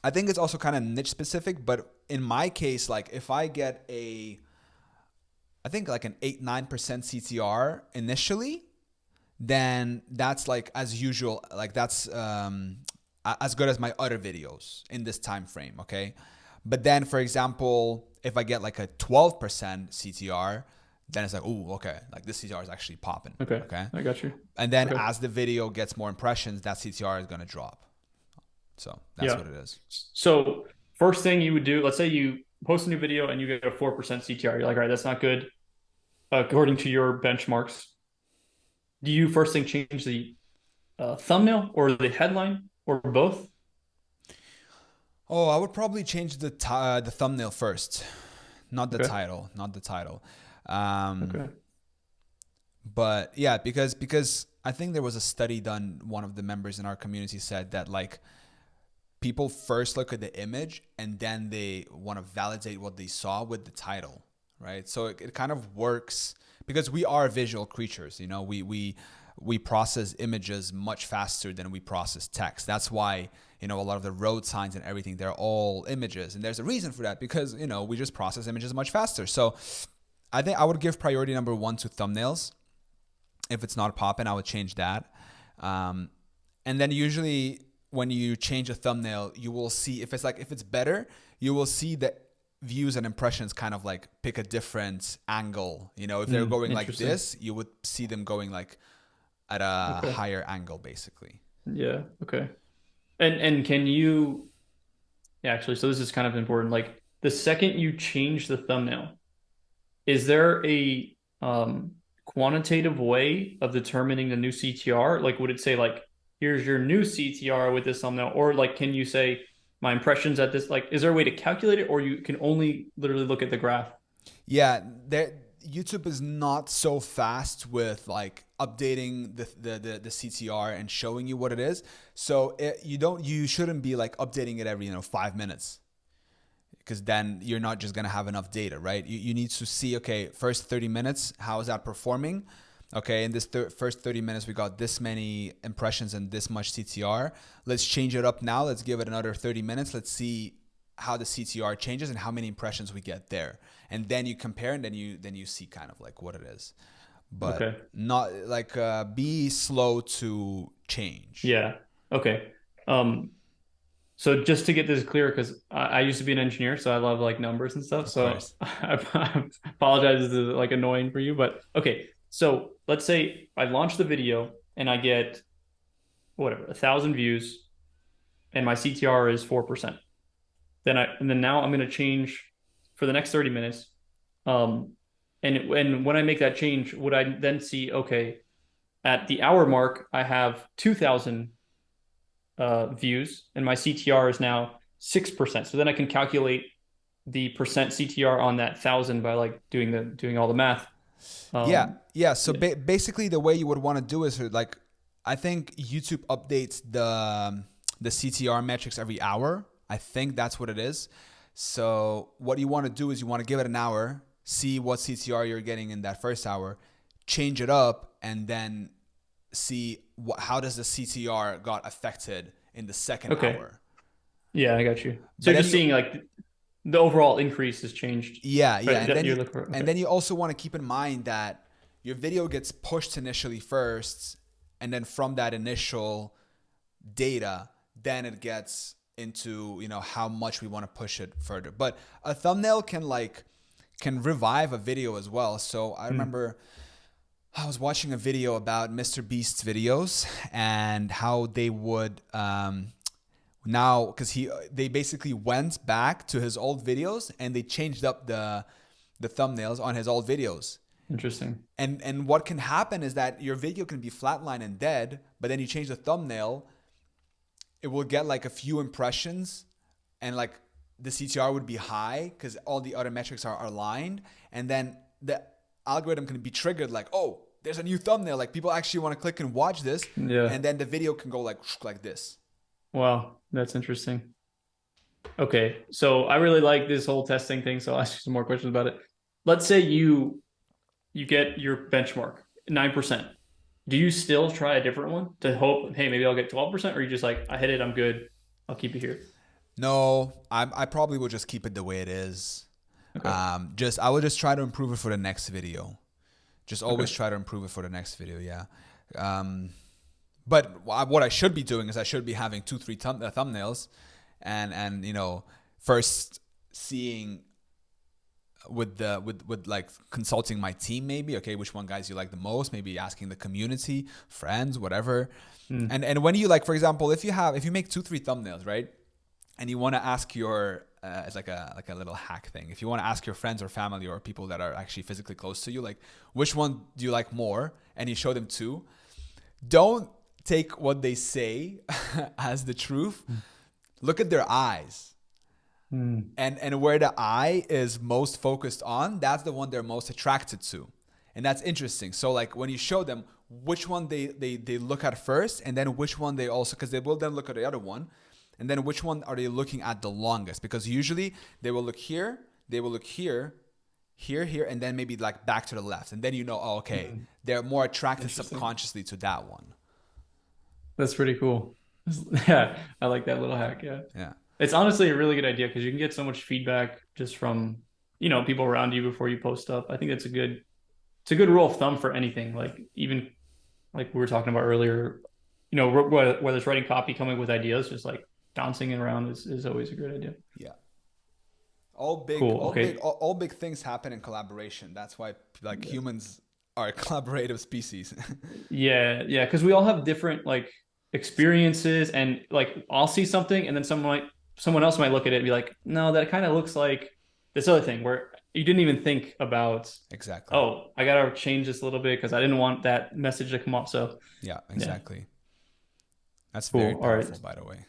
I think it's also kind of niche specific. But in my case, like if I get I think like an 8-9% CTR initially, then that's like as usual, like that's as good as my other videos in this time frame. Okay, but then for example, if I get like a 12% CTR, then it's like, ooh, okay, like this CTR is actually popping. Okay. Okay, I got you. and then Okay. as the video gets more impressions, that CTR is gonna drop. So that's Yeah. what it is. So first thing you would do, let's say you post a new video and you get a 4% CTR. You're like, all right, that's not good according to your benchmarks. Do you first thing change the thumbnail or the headline or both? Oh, I would probably change the thumbnail first, not the Okay. title, not the title. Um, Okay. but yeah, because I think there was a study done. One of the members in our community said that like people first look at the image and then they want to validate what they saw with the title, right? So it kind of works because we are visual creatures. You know, we process images much faster than we process text. That's why, you know, a lot of the road signs and everything, they're all images. And there's a reason for that because, you know, we just process images much faster. So I think I would give priority number one to thumbnails. If it's not popping, I would change that. Um, and then usually when you change a thumbnail, you will see if it's better, you will see that views and impressions kind of like pick a different angle. You know, if they're going like Interesting. this, you would see them going like at a Okay. higher angle, basically. Yeah. Okay. And can you yeah, actually, so this is kind of important. Like the second you change the thumbnail, is there a quantitative way of determining the new CTR? Like, would it say like, here's your new CTR with this thumbnail, or like, can you say my impressions at this? Like, is there a way to calculate it, or you can only literally look at the graph? Yeah, YouTube is not so fast with like updating the CTR and showing you what it is. So you shouldn't be like updating it every 5 minutes, because then you're not just gonna have enough data, right? You need to see, okay, first 30 minutes, how is that performing? Okay, in this first 30 minutes, we got this many impressions and this much CTR. Let's change it up now. Let's give it another 30 minutes. Let's see how the CTR changes and how many impressions we get there. And then you compare, and then you see kind of like what it is. But Okay. not like be slow to change. Yeah. Okay. Um, So just to get this clear, because I used to be an engineer, so I love like numbers and stuff. Of So course. I apologize if this is like annoying for you, but okay. So let's say I launch the video and I get whatever 1,000 views, and my CTR is 4%. Then now I'm going to change for the next 30 minutes. And when I make that change, would I then see okay at the hour mark I have 2,000 views, and my CTR is now 6%. So then I can calculate the percent CTR on that 1,000 by like doing all the math. Yeah, Um, yeah. So yeah. basically, the way you would want to do is like, I think YouTube updates the CTR metrics every hour. I think that's what it is. So what you want to do is you want to give it an hour, see what CTR you're getting in that first hour, change it up, and then see how does the CTR got affected in the second Okay. hour. Yeah, I got you. So But you're then just you seeing like the overall increase has changed. Yeah, yeah, Right. You're looking for and okay. then you also want to keep in mind that your video gets pushed initially first, and then from that initial data, then it gets into how much we want to push it further. But a thumbnail can revive a video as well. So I Hmm. remember I was watching a video about Mr. Beast's videos and how they would now, because they basically went back to his old videos and they changed up the thumbnails on his old videos. Interesting. And what can happen is that your video can be flatline and dead, but then you change the thumbnail, it will get like a few impressions, and like the CTR would be high because all the other metrics are aligned, and then the algorithm can be triggered like, oh, there's a new thumbnail, like people actually want to click and watch this, Yeah. and then the video can go like this. Wow, that's interesting. Okay, so I really like this whole testing thing, so I'll ask you some more questions about it. Let's say you get your benchmark 9%. Do you still try a different one to hope, hey, maybe I'll get 12%, or are you just like, I hit it, I'm good, I'll keep it here? No, I probably will just keep it the way it is. Okay. I will just try to improve it for the next video. Just always Okay. try to improve it for the next video. Yeah. But what I should be doing is I should be having 2, 3 thumbnails, and first seeing with like consulting my team, maybe, okay, which one guys you like the most, maybe asking the community, friends, whatever. Hmm. And when you, like, for example, if you make 2, 3 thumbnails, right, and you want to ask your it's like a little hack thing. If you want to ask your friends or family or people that are actually physically close to you, like, which one do you like more, and you show them two, don't take what they say as the truth. Look at their eyes. Hmm. And where the eye is most focused on, that's the one they're most attracted to. And that's interesting. So like when you show them which one they look at first, and then which one they also, because they will then look at the other one, and then which one are they looking at the longest, because usually they will look here, they will look here, here, and then maybe like back to the left, and then oh, okay, they're more attracted Interesting. subconsciously to that one. That's pretty cool. Yeah, I like that little hack. Yeah. Yeah. It's honestly a really good idea because you can get so much feedback just from, people around you before you post stuff. I think it's a good rule of thumb for anything. Like even like we were talking about earlier, whether it's writing copy, coming up with ideas, just like bouncing it around is always a great idea. Yeah. All big, Cool. all big, Okay. all big things happen in collaboration. That's why like humans are a collaborative species. Yeah, yeah, because we all have different like experiences, and like I'll see something, and then someone else might look at it and be like, no, that kind of looks like this other thing where you didn't even think about, Exactly. oh, I gotta change this a little bit because I didn't want that message to come up. So Yeah, yeah, exactly. That's very cool. All powerful, right. by the way.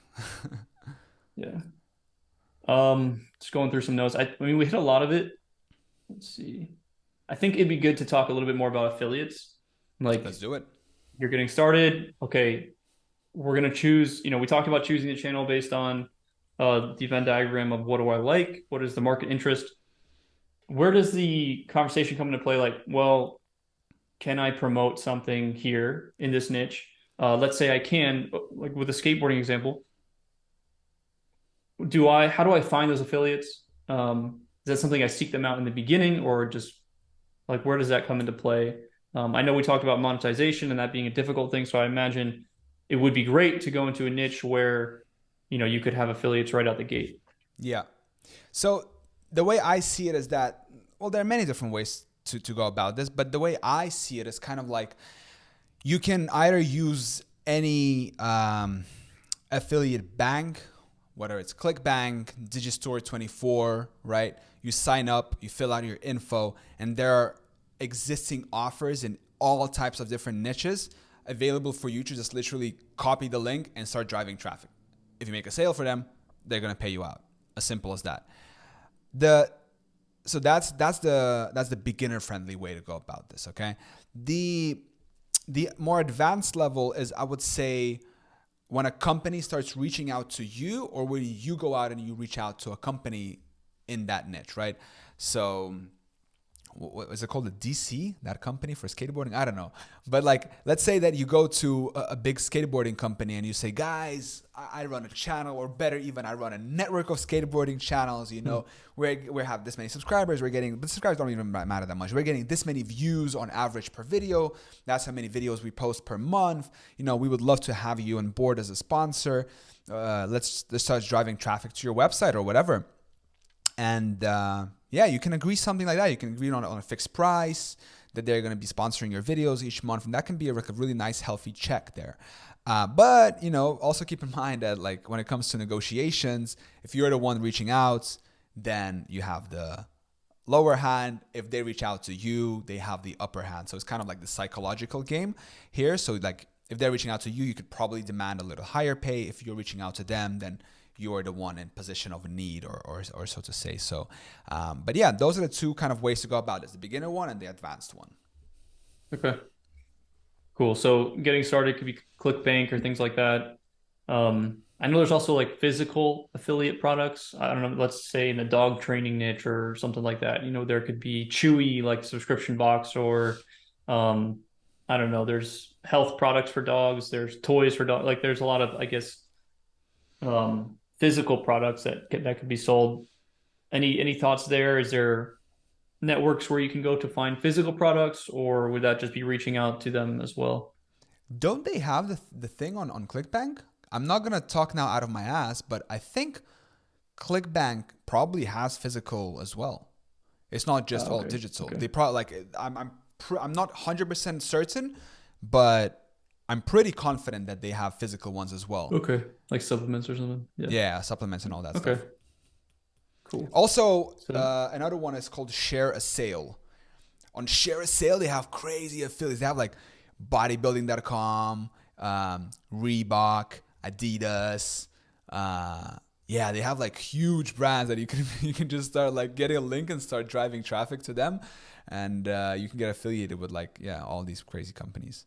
Yeah. Just going through some notes. I mean, we hit a lot of it. Let's see. I think it'd be good to talk a little bit more about affiliates. Let's Like do it. you're getting started. Okay, we're gonna choose. We talked about choosing the channel based on the Venn diagram of what do I like, what is the market interest. Where does the conversation come into play? Like, well, can I promote something here in this niche? Let's say I can, like with the skateboarding example. How do I find those affiliates? Is that something I seek them out in the beginning, or just like where does that come into play? I know we talked about monetization and that being a difficult thing, so I imagine it would be great to go into a niche where you could have affiliates right out the gate. Yeah. So the way I see it is that, well, there are many different ways to go about this, but the way I see it is kind of like you can either use any affiliate bank, whether it's ClickBank, Digistore24, right? You sign up, you fill out your info, and there are existing offers in all types of different niches available for you to just literally copy the link and start driving traffic. If you make a sale for them, they're gonna pay you out. As simple as that. So that's the beginner friendly way to go about this. Okay. The more advanced level is, I would say, when a company starts reaching out to you, or when you go out and you reach out to a company in that niche, right? So what is it called? The DC, that company for skateboarding? I don't know. But like, let's say that you go to a big skateboarding company and you say, guys, I run a channel, or better even, I run a network of skateboarding channels. We have this many subscribers. But subscribers don't even matter that much. We're getting this many views on average per video. That's how many videos we post per month. We would love to have you on board as a sponsor. Let's start driving traffic to your website or whatever. And yeah, you can agree something like that. You can agree on a fixed price. that they're going to be sponsoring your videos each month, and that can be like a really nice, healthy check there. But also keep in mind that like when it comes to negotiations, if you're the one reaching out, then you have the lower hand. If they reach out to you, they have the upper hand. So it's kind of like the psychological game here. So like if they're reaching out to you, you could probably demand a little higher pay. If you're reaching out to them, then you're the one in position of need, or so to say. So, but yeah, those are the two kind of ways to go about this: the beginner one and the advanced one. Okay. Cool. So getting started could be ClickBank or things like that. I know there's also like physical affiliate products. I don't know, let's say in a dog training niche or something like that. There could be Chewy like subscription box or um, I don't know, there's health products for dogs, there's toys for dogs. Like there's a lot of, I guess, physical products that could be sold. Any thoughts there? Is there networks where you can go to find physical products, or would that just be reaching out to them as well? Don't they have the thing on ClickBank? I'm not gonna talk now out of my ass, but I think ClickBank probably has physical as well. It's not just all Okay. digital. Okay. They probably like I'm not 100% certain, but I'm pretty confident that they have physical ones as well. Okay. Like supplements or something. Yeah. Yeah, supplements and all that Okay. stuff. Cool. Also, So another one is called Share a Sale. On Share a Sale, they have crazy affiliates. They have like bodybuilding.com, Reebok, Adidas. Yeah, they have like huge brands that you can you can just start like getting a link and start driving traffic to them, and you can get affiliated with like all these crazy companies.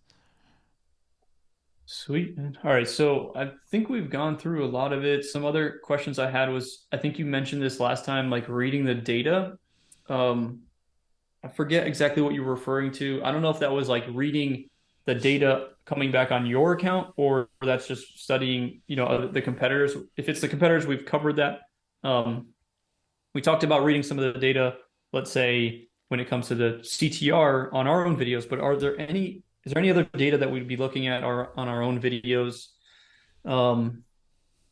sweet. All right. So I think we've gone through a lot of it. Some other questions I had was, I think you mentioned this last time, like reading the data. Um, I forget exactly what you were referring to. I don't know if that was like reading the data coming back on your account, or that's just studying, the competitors. If it's the competitors, we've covered that. Um, we talked about reading some of the data, let's say when it comes to the CTR on our own videos, but is there any other data that we'd be looking at on our own videos, um,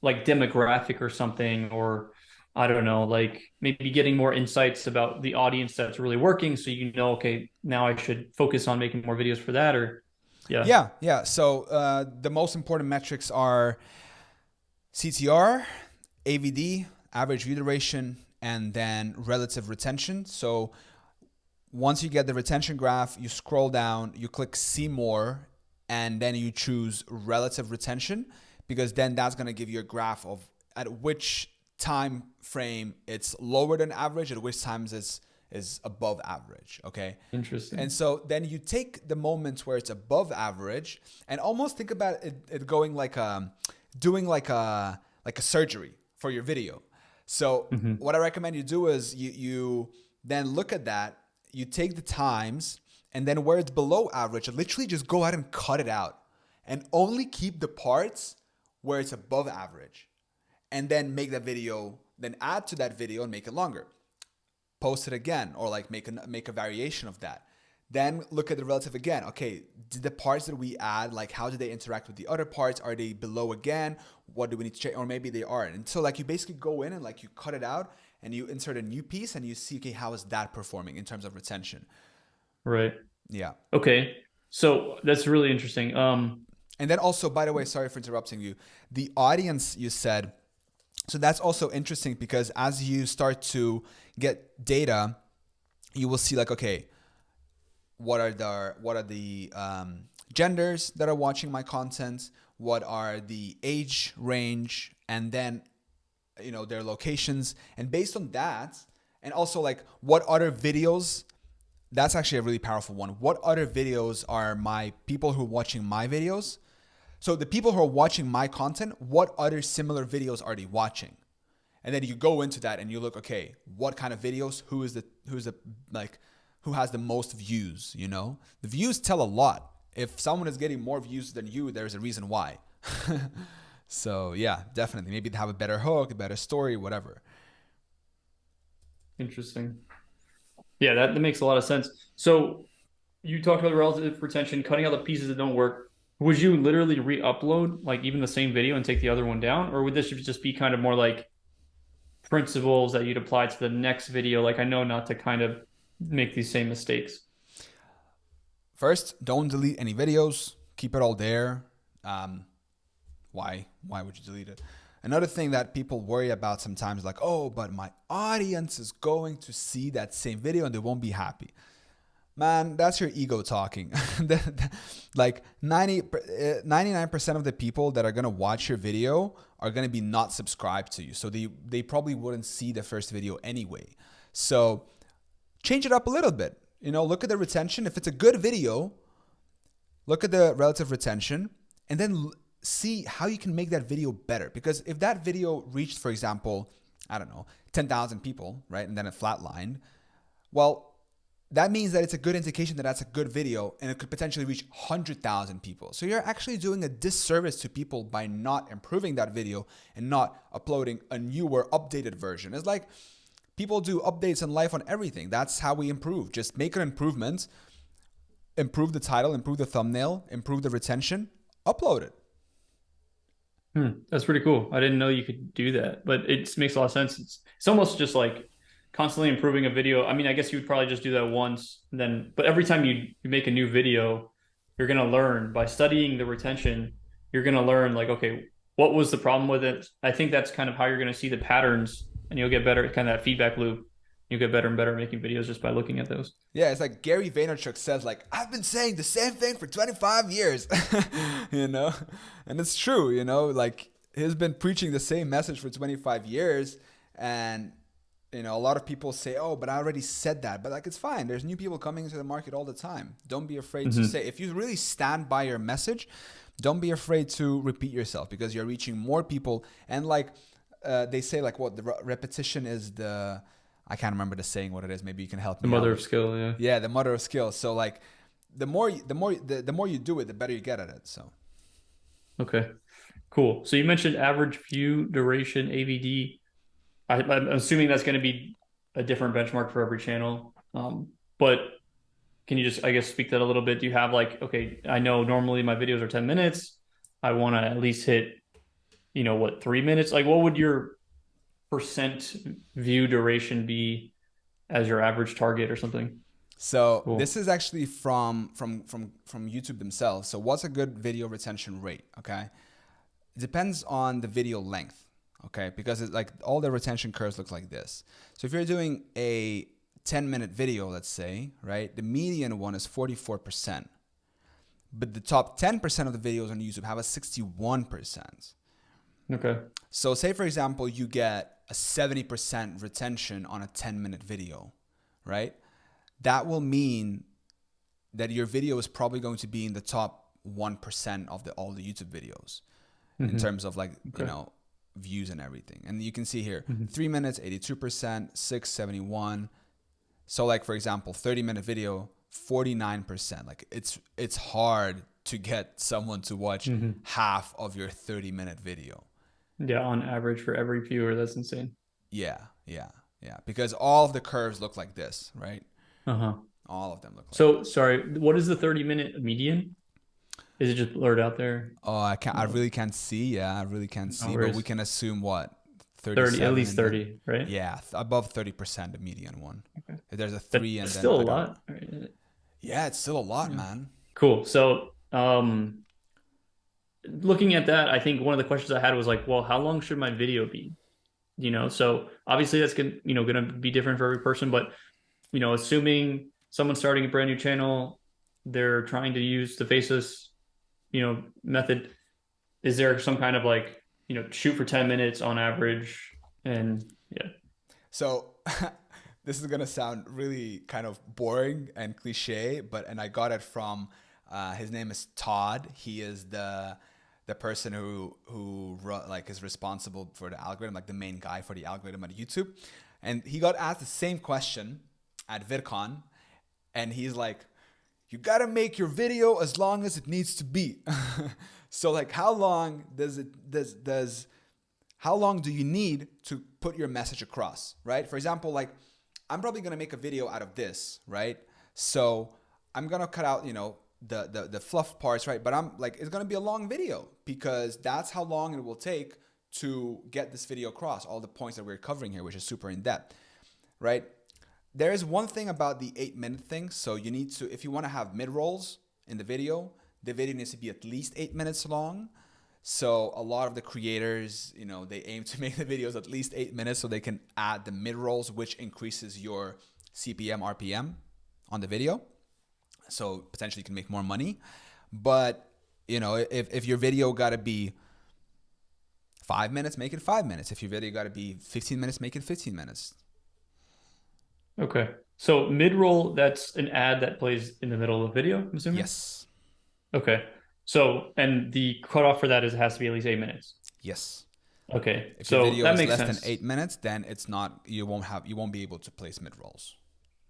like demographic or something, or I don't know, like maybe getting more insights about the audience that's really working, so okay, now I should focus on making more videos for that, or yeah. Yeah, yeah. So the most important metrics are CTR, AVD, average view duration, and then relative retention. So once you get the retention graph, you scroll down, you click see more, and then you choose relative retention, because then that's going to give you a graph of at which time frame it's lower than average, at which times it's is above average. Okay. And Interesting. so then you take the moments where it's above average and almost think about it going like doing like a surgery for your video. So Hmm. what I recommend you do is you then look at that, you take the times, and then where it's below average, literally just go ahead and cut it out and only keep the parts where it's above average. And then make that video, then add to that video and make it longer. Post it again, or like make a variation of that. Then look at the relative again. Okay, did the parts that we add, like how do they interact with the other parts? Are they below again? What do we need to check? Or maybe they aren't. And so like you basically go in and like you cut it out and you insert a new piece and you see, okay, how is that performing in terms of retention? Right. Yeah. Okay. So that's really interesting. And then also, by the way, sorry for interrupting you. The audience you said, so that's also interesting because as you start to get data, you will see like, okay, what are the genders that are watching my content? What are the age range? And then their locations. And based on that, and also like what other videos. That's actually a really powerful one. What other videos are my people who are watching my videos? So the people who are watching my content, what other similar videos are they watching? And then you go into that and you look, okay, what kind of videos? Who has the most views? The views tell a lot. If someone is getting more views than you, there's a reason why. So yeah, definitely. Maybe they have a better hook, a better story, whatever. Interesting. Yeah, that makes a lot of sense. So you talked about the relative retention, cutting out the pieces that don't work. Would you literally re-upload like even the same video and take the other one down, or would this just be kind of more like principles that you'd apply to the next video? Like I know not to kind of make these same mistakes. First, don't delete any videos. Keep it all there. Um, why? Why would you delete it? Another thing that people worry about sometimes, like, oh, but my audience is going to see that same video and they won't be happy. Man, that's your ego talking. Like 99% of the people that are going to watch your video are going to be not subscribed to you. So they probably wouldn't see the first video anyway. So change it up a little bit. Look at the retention. If it's a good video, look at the relative retention and then see how you can make that video better. Because if that video reached, for example, I don't know, 10,000 people, right? And then it flatlined. Well, that means that it's a good indication that that's a good video and it could potentially reach 100,000 people. So you're actually doing a disservice to people by not improving that video and not uploading a newer, updated version. It's like people do updates in life on everything. That's how we improve. Just make an improvement, improve the title, improve the thumbnail, improve the retention, upload it. That's pretty cool. I didn't know you could do that, but it makes a lot of sense. It's almost just like constantly improving a video. I mean, I guess you would probably just do that once, but every time you make a new video, you're going to learn by studying the retention. You're going to learn like, okay, what was the problem with it? I think that's kind of how you're going to see the patterns and you'll get better at kind of that feedback loop. You'll get better and better at making videos just by looking at those. Yeah, it's like Gary Vaynerchuk says, like, I've been saying the same thing for 25 years, and it's true, like he's been preaching the same message for 25 years. And, a lot of people say, oh, but I already said that. But like, it's fine. There's new people coming into the market all the time. Don't be afraid to say, if you really stand by your message, don't be afraid to repeat yourself because you're reaching more people. And like they say, like what the repetition is I can't remember the saying what it is. Maybe you can help me. The mother out. of skill, yeah. Yeah, the mother of skill. So like the more you do it, the better you get at it. So Okay, cool. So you mentioned average view duration, AVD. I'm assuming that's going to be a different benchmark for every channel. But can you just, I guess, speak that a little bit? Do you have like, okay, I know normally my videos are 10 minutes. I want to at least hit, 3 minutes? Like, what would your percent view duration be as your average target or something? So Cool. this is actually from YouTube themselves. So what's a good video retention rate? Okay, it depends on the video length. Okay, because it's like all the retention curves look like this. So if you're doing a 10-minute video, let's say, right, the median one is 44%, but the top 10% of the videos on YouTube have a 61%. Okay. So say for example, you get a 70% retention on a 10-minute video, right? That will mean that your video is probably going to be in the top 1% of all the YouTube videos in terms of like, views and everything. And you can see here, 3 minutes, 82%, 6, 71. So like, for example, 30-minute video, 49%. Like it's hard to get someone to watch half of your 30-minute video. Yeah, on average for every viewer, that's insane. Yeah. Because all of the curves look like this, right? Uh-huh. All of them look like So, sorry, what is the 30-minute median? Is it just blurred out there? Oh, I really can't see. Yeah, I really can't see. But we can assume what? 30, at least 30, right? Yeah, above 30%, the median one. Okay. If there's a 3 and That's then still a lot. Right? Yeah, it's still a lot, man. Cool. So, looking at that, I think one of the questions I had was like, well, how long should my video be? So obviously that's gonna be different for every person, but assuming someone's starting a brand new channel, they're trying to use the faceless, method. Is there some kind of like, shoot for 10 minutes on average? And yeah. So this is gonna sound really kind of boring and cliche, and I got it from his name is Todd. He is the person who like is responsible for the algorithm, like the main guy for the algorithm at YouTube. And he got asked the same question at VidCon, and he's like, you gotta make your video as long as it needs to be. So like, how long do you need to put your message across, right? For example, like I'm probably gonna make a video out of this, right? So I'm gonna cut out, the fluff parts, right? But I'm like, it's gonna be a long video because that's how long it will take to get this video across, all the points that we're covering here, which is super in depth, right? There is one thing about the 8-minute thing. So you need to, if you want to have mid rolls in the video needs to be at least 8 minutes long. So a lot of the creators, they aim to make the videos at least 8 minutes so they can add the mid rolls, which increases your CPM, RPM on the video. So potentially you can make more money. But, if your video got to be 5 minutes, make it 5 minutes. If your video got to be 15 minutes, make it 15 minutes. Okay. So mid-roll, that's an ad that plays in the middle of the video, I'm assuming? Yes. Okay. So, and the cutoff for that is it has to be at least 8 minutes. Yes. Okay. If your So video that is makes less than sense. 8 minutes, then it's not, you won't be able to place mid rolls.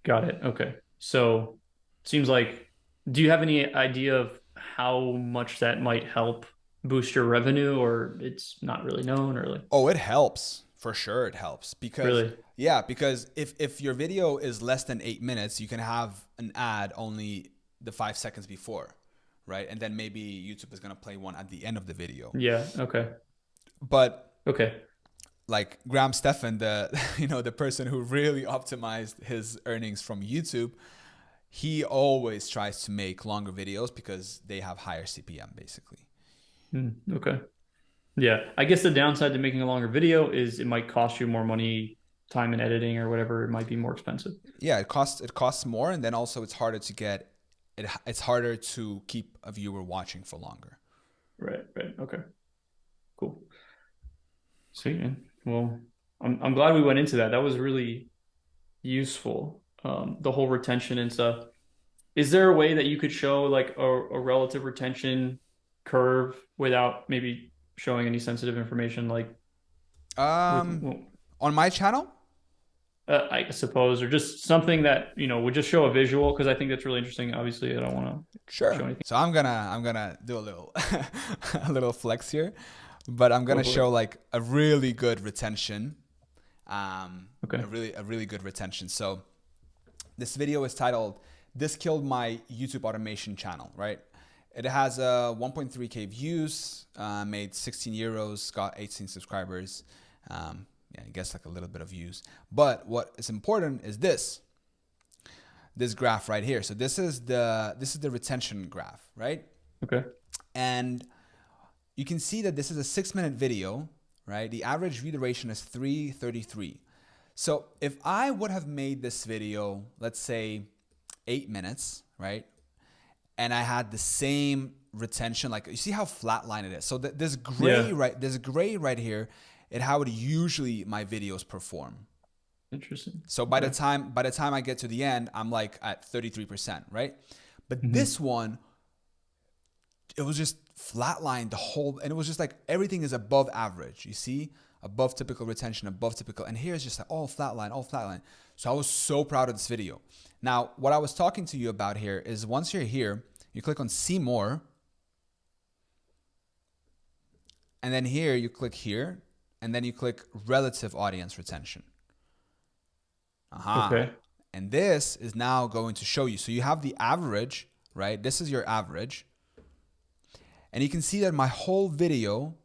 Got it. Okay. So seems like, do you have any idea of how much that might help boost your revenue, or it's not really known, or like Oh, it helps. For sure it helps because really? yeah, because if your video is less than 8 minutes, you can have an ad only the 5 seconds before, right? And then maybe YouTube is gonna play one at the end of the video. Yeah. Okay. But Okay. like Graham Stephan, the the person who really optimized his earnings from YouTube, he always tries to make longer videos because they have higher CPM basically. Okay. Yeah. I guess the downside to making a longer video is it might cost you more money, time in editing or whatever. It might be more expensive. Yeah, it costs more, and then also it's harder to get it. It's harder to keep a viewer watching for longer. Right. Right. Okay. Cool. Sweet, man. Well, I'm glad we went into that. That was really useful. The whole retention and stuff. Is there a way that you could show like a relative retention curve without maybe showing any sensitive information, like with, Um, well, on my channel, I suppose, or just something that, would just show a visual? Because I think that's really interesting. Obviously, I don't want to show sure. anything. So I'm gonna do a little a little flex here, but I'm Go gonna for it. show like a really good retention. Okay. A really good retention. So this video is titled "This Killed My YouTube Automation Channel." Right? It has 1.3K views, made 16 euros, got 18 subscribers. Yeah, I guess like a little bit of views. But what is important is this graph right here. So this is the retention graph, right? Okay. And you can see that this is a 6-minute video, right? The average view duration is 333. So if I would have made this video, let's say 8 minutes, right? And I had the same retention, like you see how flat line it is. So this gray Yeah. right here, it how it usually my videos perform. Interesting. So by the Okay. time I get to the end, I'm like at 33%, right? But Hmm. this one, it was just flatlined the whole, and it was just like everything is above average. You see, above typical retention, above typical, and here it's just like all flatline. So I was so proud of this video. Now, what I was talking to you about here is once you're here, you click on see more, and then here you click here, and then you click relative audience retention. Aha. Okay. And this is now going to show you. So you have the average, right? This is your average. And you can see that my whole video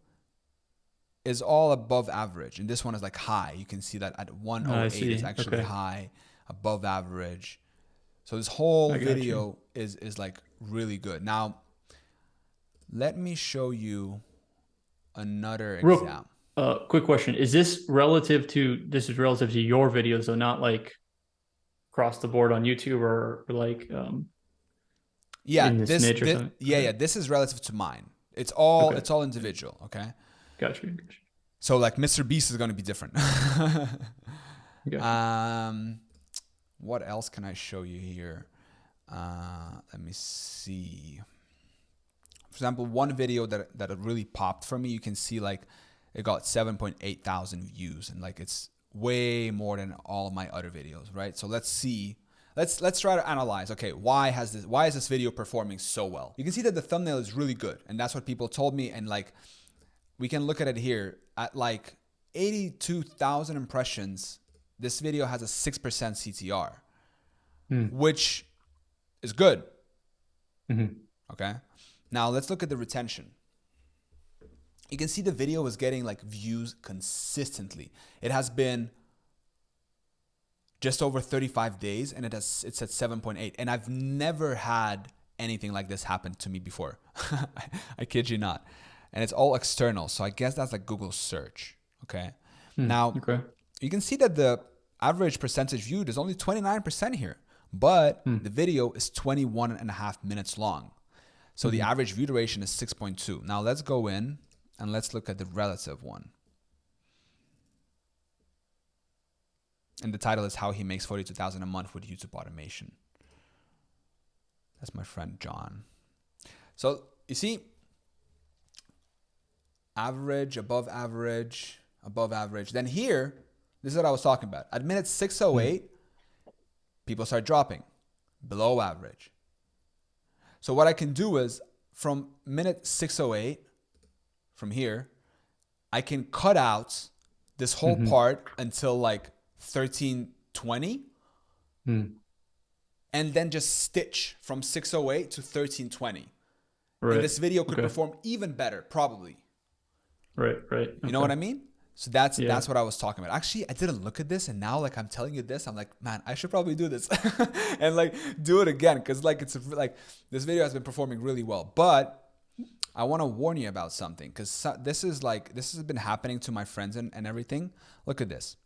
is all above average. And this one is like high. You can see that at I 108 is see. actually Okay. high, above average. So this whole I got you. video is like really good. Now, let me show you another Real example. quick question. This is relative to your videos, so not like across the board on YouTube or like Yeah, in this niche or something. Okay. this is relative to mine. It's Okay. all individual, okay? Got you. Got So like Mr. Beast is going to be different. you. Got you. What else can I show you here? Let me see. For example, one video that really popped for me, you can see like it got 7.8 thousand views, and like it's way more than all of my other videos, right? So let's see. Let's try to analyze. Okay, why is this video performing so well? You can see that the thumbnail is really good, and that's what people told me. And like we can look at it here at like 82,000 impressions. This video has a 6% CTR, Hmm. which is good. Mhm. Okay. Now let's look at the retention. You can see the video was getting like views consistently. It has been just over 35 days, and it's at 7.8. And I've never had anything like this happen to me before. I kid you not. And it's all external. So I guess that's like Google search. Okay. Now, Okay. you can see that the average percentage viewed is only 29% here, but Hmm. the video is 21 and a half minutes long. So the Hmm. average view duration is 6.2. Now let's go in and let's look at the relative one. And the title is How He Makes 42,000 a Month with YouTube Automation. That's my friend John. So you see, average, above average, above average. Then here, this is what I was talking about. At minute Hmm. 608, people start dropping below average. So what I can do is from minute 608, from here, I can cut out this whole Hmm. part until like 1320, Hmm. and then just stitch from 608 to 1320. And Right. this video could Okay. perform even better, probably. Right. Right. You know what Okay. I mean? So that's Yeah. that's what I was talking about. Actually, I didn't look at this, and now like I'm telling you this, I'm like, man, I should probably do this and like do it again, because like it's like this video has been performing really well. But I want to warn you about something, because this has been happening to my friends and everything. Look at this.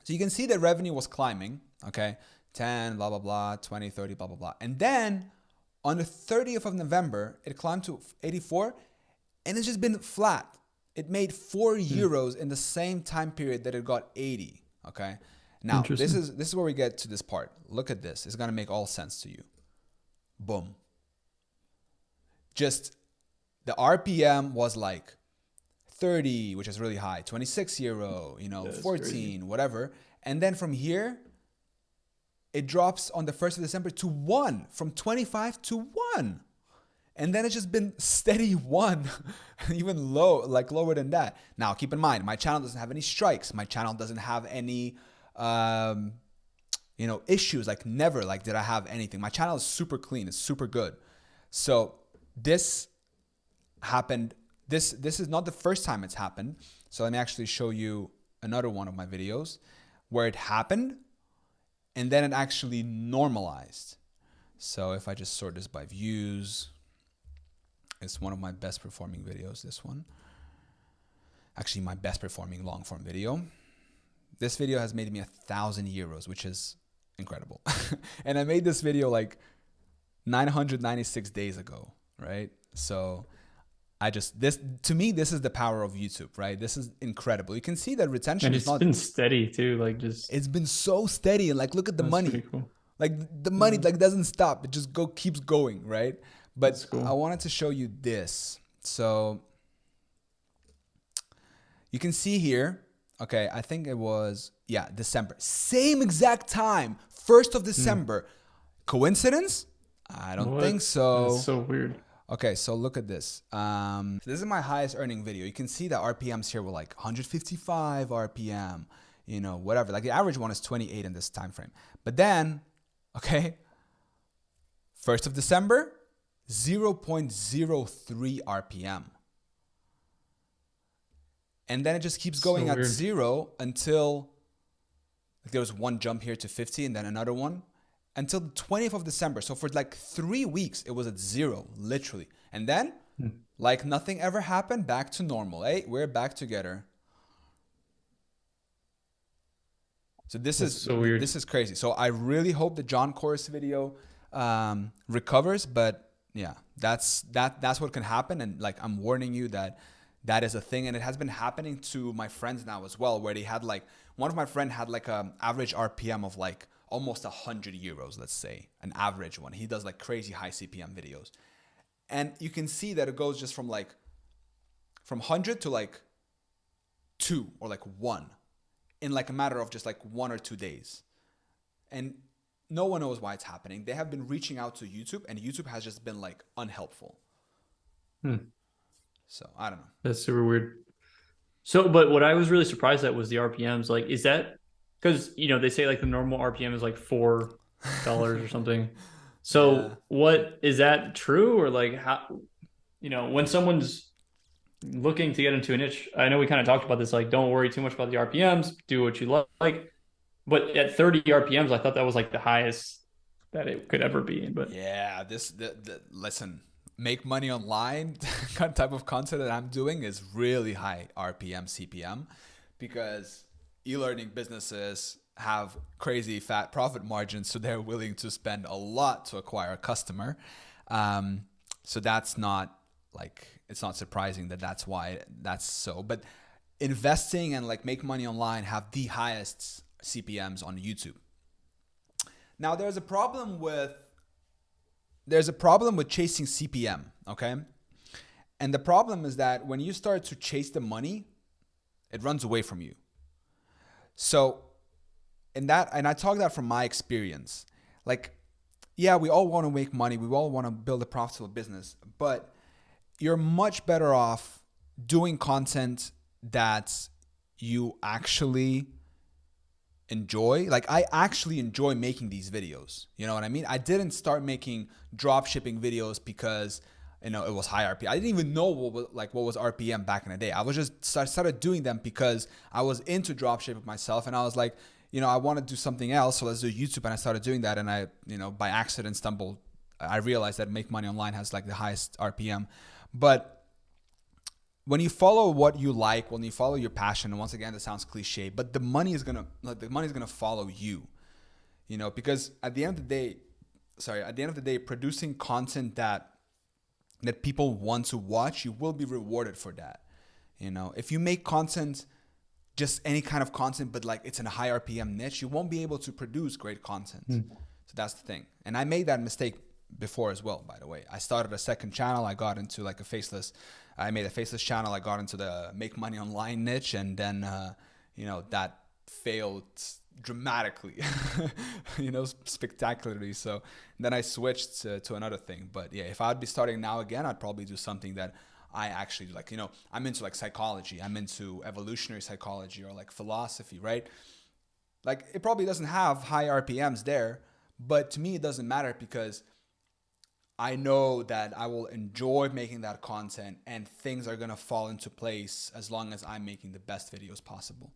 So you can see that revenue was climbing, okay, 10, blah blah blah, 20, 30, blah blah blah, and then on the 30th of November, it climbed to 84, and it's just been flat. It made 4 Hmm. euros in the same time period that it got 80. Okay. Now Interesting. this is where we get to this part. Look at this. It's gonna make all sense to you. Boom. Just the RPM was like 30, which is really high, 26 euro, That's crazy. 14, whatever. And then from here, it drops on the 1st of December to 1, from 25 to 1. And then it's just been steady 1, even lower than that. Now, keep in mind, my channel doesn't have any strikes. My channel doesn't have any, issues. Like never, like did I have anything. My channel is super clean. It's super good. So this happened. This is not the first time it's happened. So let me actually show you another one of my videos where it happened and then it actually normalized. So if I just sort this by views, it's one of my best performing videos, this one. Actually, my best performing long form video. This video has made me 1,000 euros, which is incredible. And I made this video like 996 days ago, right? So this to me, this is the power of YouTube, right? This is incredible. You can see that retention And is it's not, been steady too. Like just it's been so steady. And like, look at the that's money. pretty cool. Like the money Yeah. like doesn't stop. It just keeps going, right? That's But I cool. wanted to show you this. So you can see here, okay, I think it was, yeah, December. Same exact time, 1st of Hmm. December. Coincidence? I don't think What? That's so. so weird. Okay, so look at this. This is my highest earning video. You can see that RPMs here were like 155 RPM, whatever. Like the average one is 28 in this time frame. But then, okay, 1st of December, 0.03 RPM. And then it just keeps So going at weird. 0 until like there was one jump here to 50 and then another one until the 20th of December. So for like 3 weeks, it was at 0, literally. And then, Hmm. like nothing ever happened, back to normal. Hey, we're back together. So That's so weird. this is crazy. So I really hope the John Chorus video recovers. But yeah, that's what can happen. And like I'm warning you that that is a thing, and it has been happening to my friends now as well, where they had like one of my friend had like a average RPM of like almost 100 euros, let's say, an average one. He does like crazy high CPM videos, and you can see that it goes just from 100 to like 2 or like 1 in like a matter of just like 1 or 2 days. And no one knows why it's happening. They have been reaching out to YouTube, and YouTube has just been like unhelpful. Hmm. So I don't know. That's super weird. So, but what I was really surprised at was the RPMs. Like, is that because they say like the normal RPM is like $4 or something. Yeah. So, what is that true or like how when someone's looking to get into a niche? I know we kind of talked about this. Like, don't worry too much about the RPMs. Do what you like. But at 30 RPMs, I thought that was like the highest that it could ever be. But Yeah, listen, make money online kind of type of content that I'm doing is really high RPM, CPM, because e-learning businesses have crazy fat profit margins, so they're willing to spend a lot to acquire a customer. So that's not like, it's not surprising that that's why that's so. But investing and like make money online have the highest CPMs on YouTube. Now there's a problem with chasing CPM, okay? And the problem is that when you start to chase the money, it runs away from you. So, and I talk that from my experience. Like, yeah, we all want to make money, we all want to build a profitable business, but you're much better off doing content that you actually enjoy. Like, I actually enjoy making these videos. You know what I mean? I didn't start making drop shipping videos because it was high RPM. I didn't even know what was RPM back in the day. I was just started doing them because I was into drop shipping myself, and I was like, I want to do something else, so let's do YouTube. And I started doing that, and I by accident I realized that make money online has like the highest RPM. But when you follow what you like, when you follow your passion, and once again, that sounds cliche, but the money is gonna follow you, because at the end of the day, producing content that people want to watch, you will be rewarded for that. If you make content, just any kind of content, but like it's in a high RPM niche, you won't be able to produce great content. So that's the thing. And I made that mistake before as well, by the way. I started a second channel. I got into like I made a faceless channel. I got into the make money online niche, and then, that failed dramatically, spectacularly. So then I switched to another thing. But yeah, if I'd be starting now again, I'd probably do something that I actually like. I'm into like psychology. I'm into evolutionary psychology or like philosophy, right? Like, it probably doesn't have high RPMs there, but to me, it doesn't matter because I know that I will enjoy making that content and things are going to fall into place as long as I'm making the best videos possible.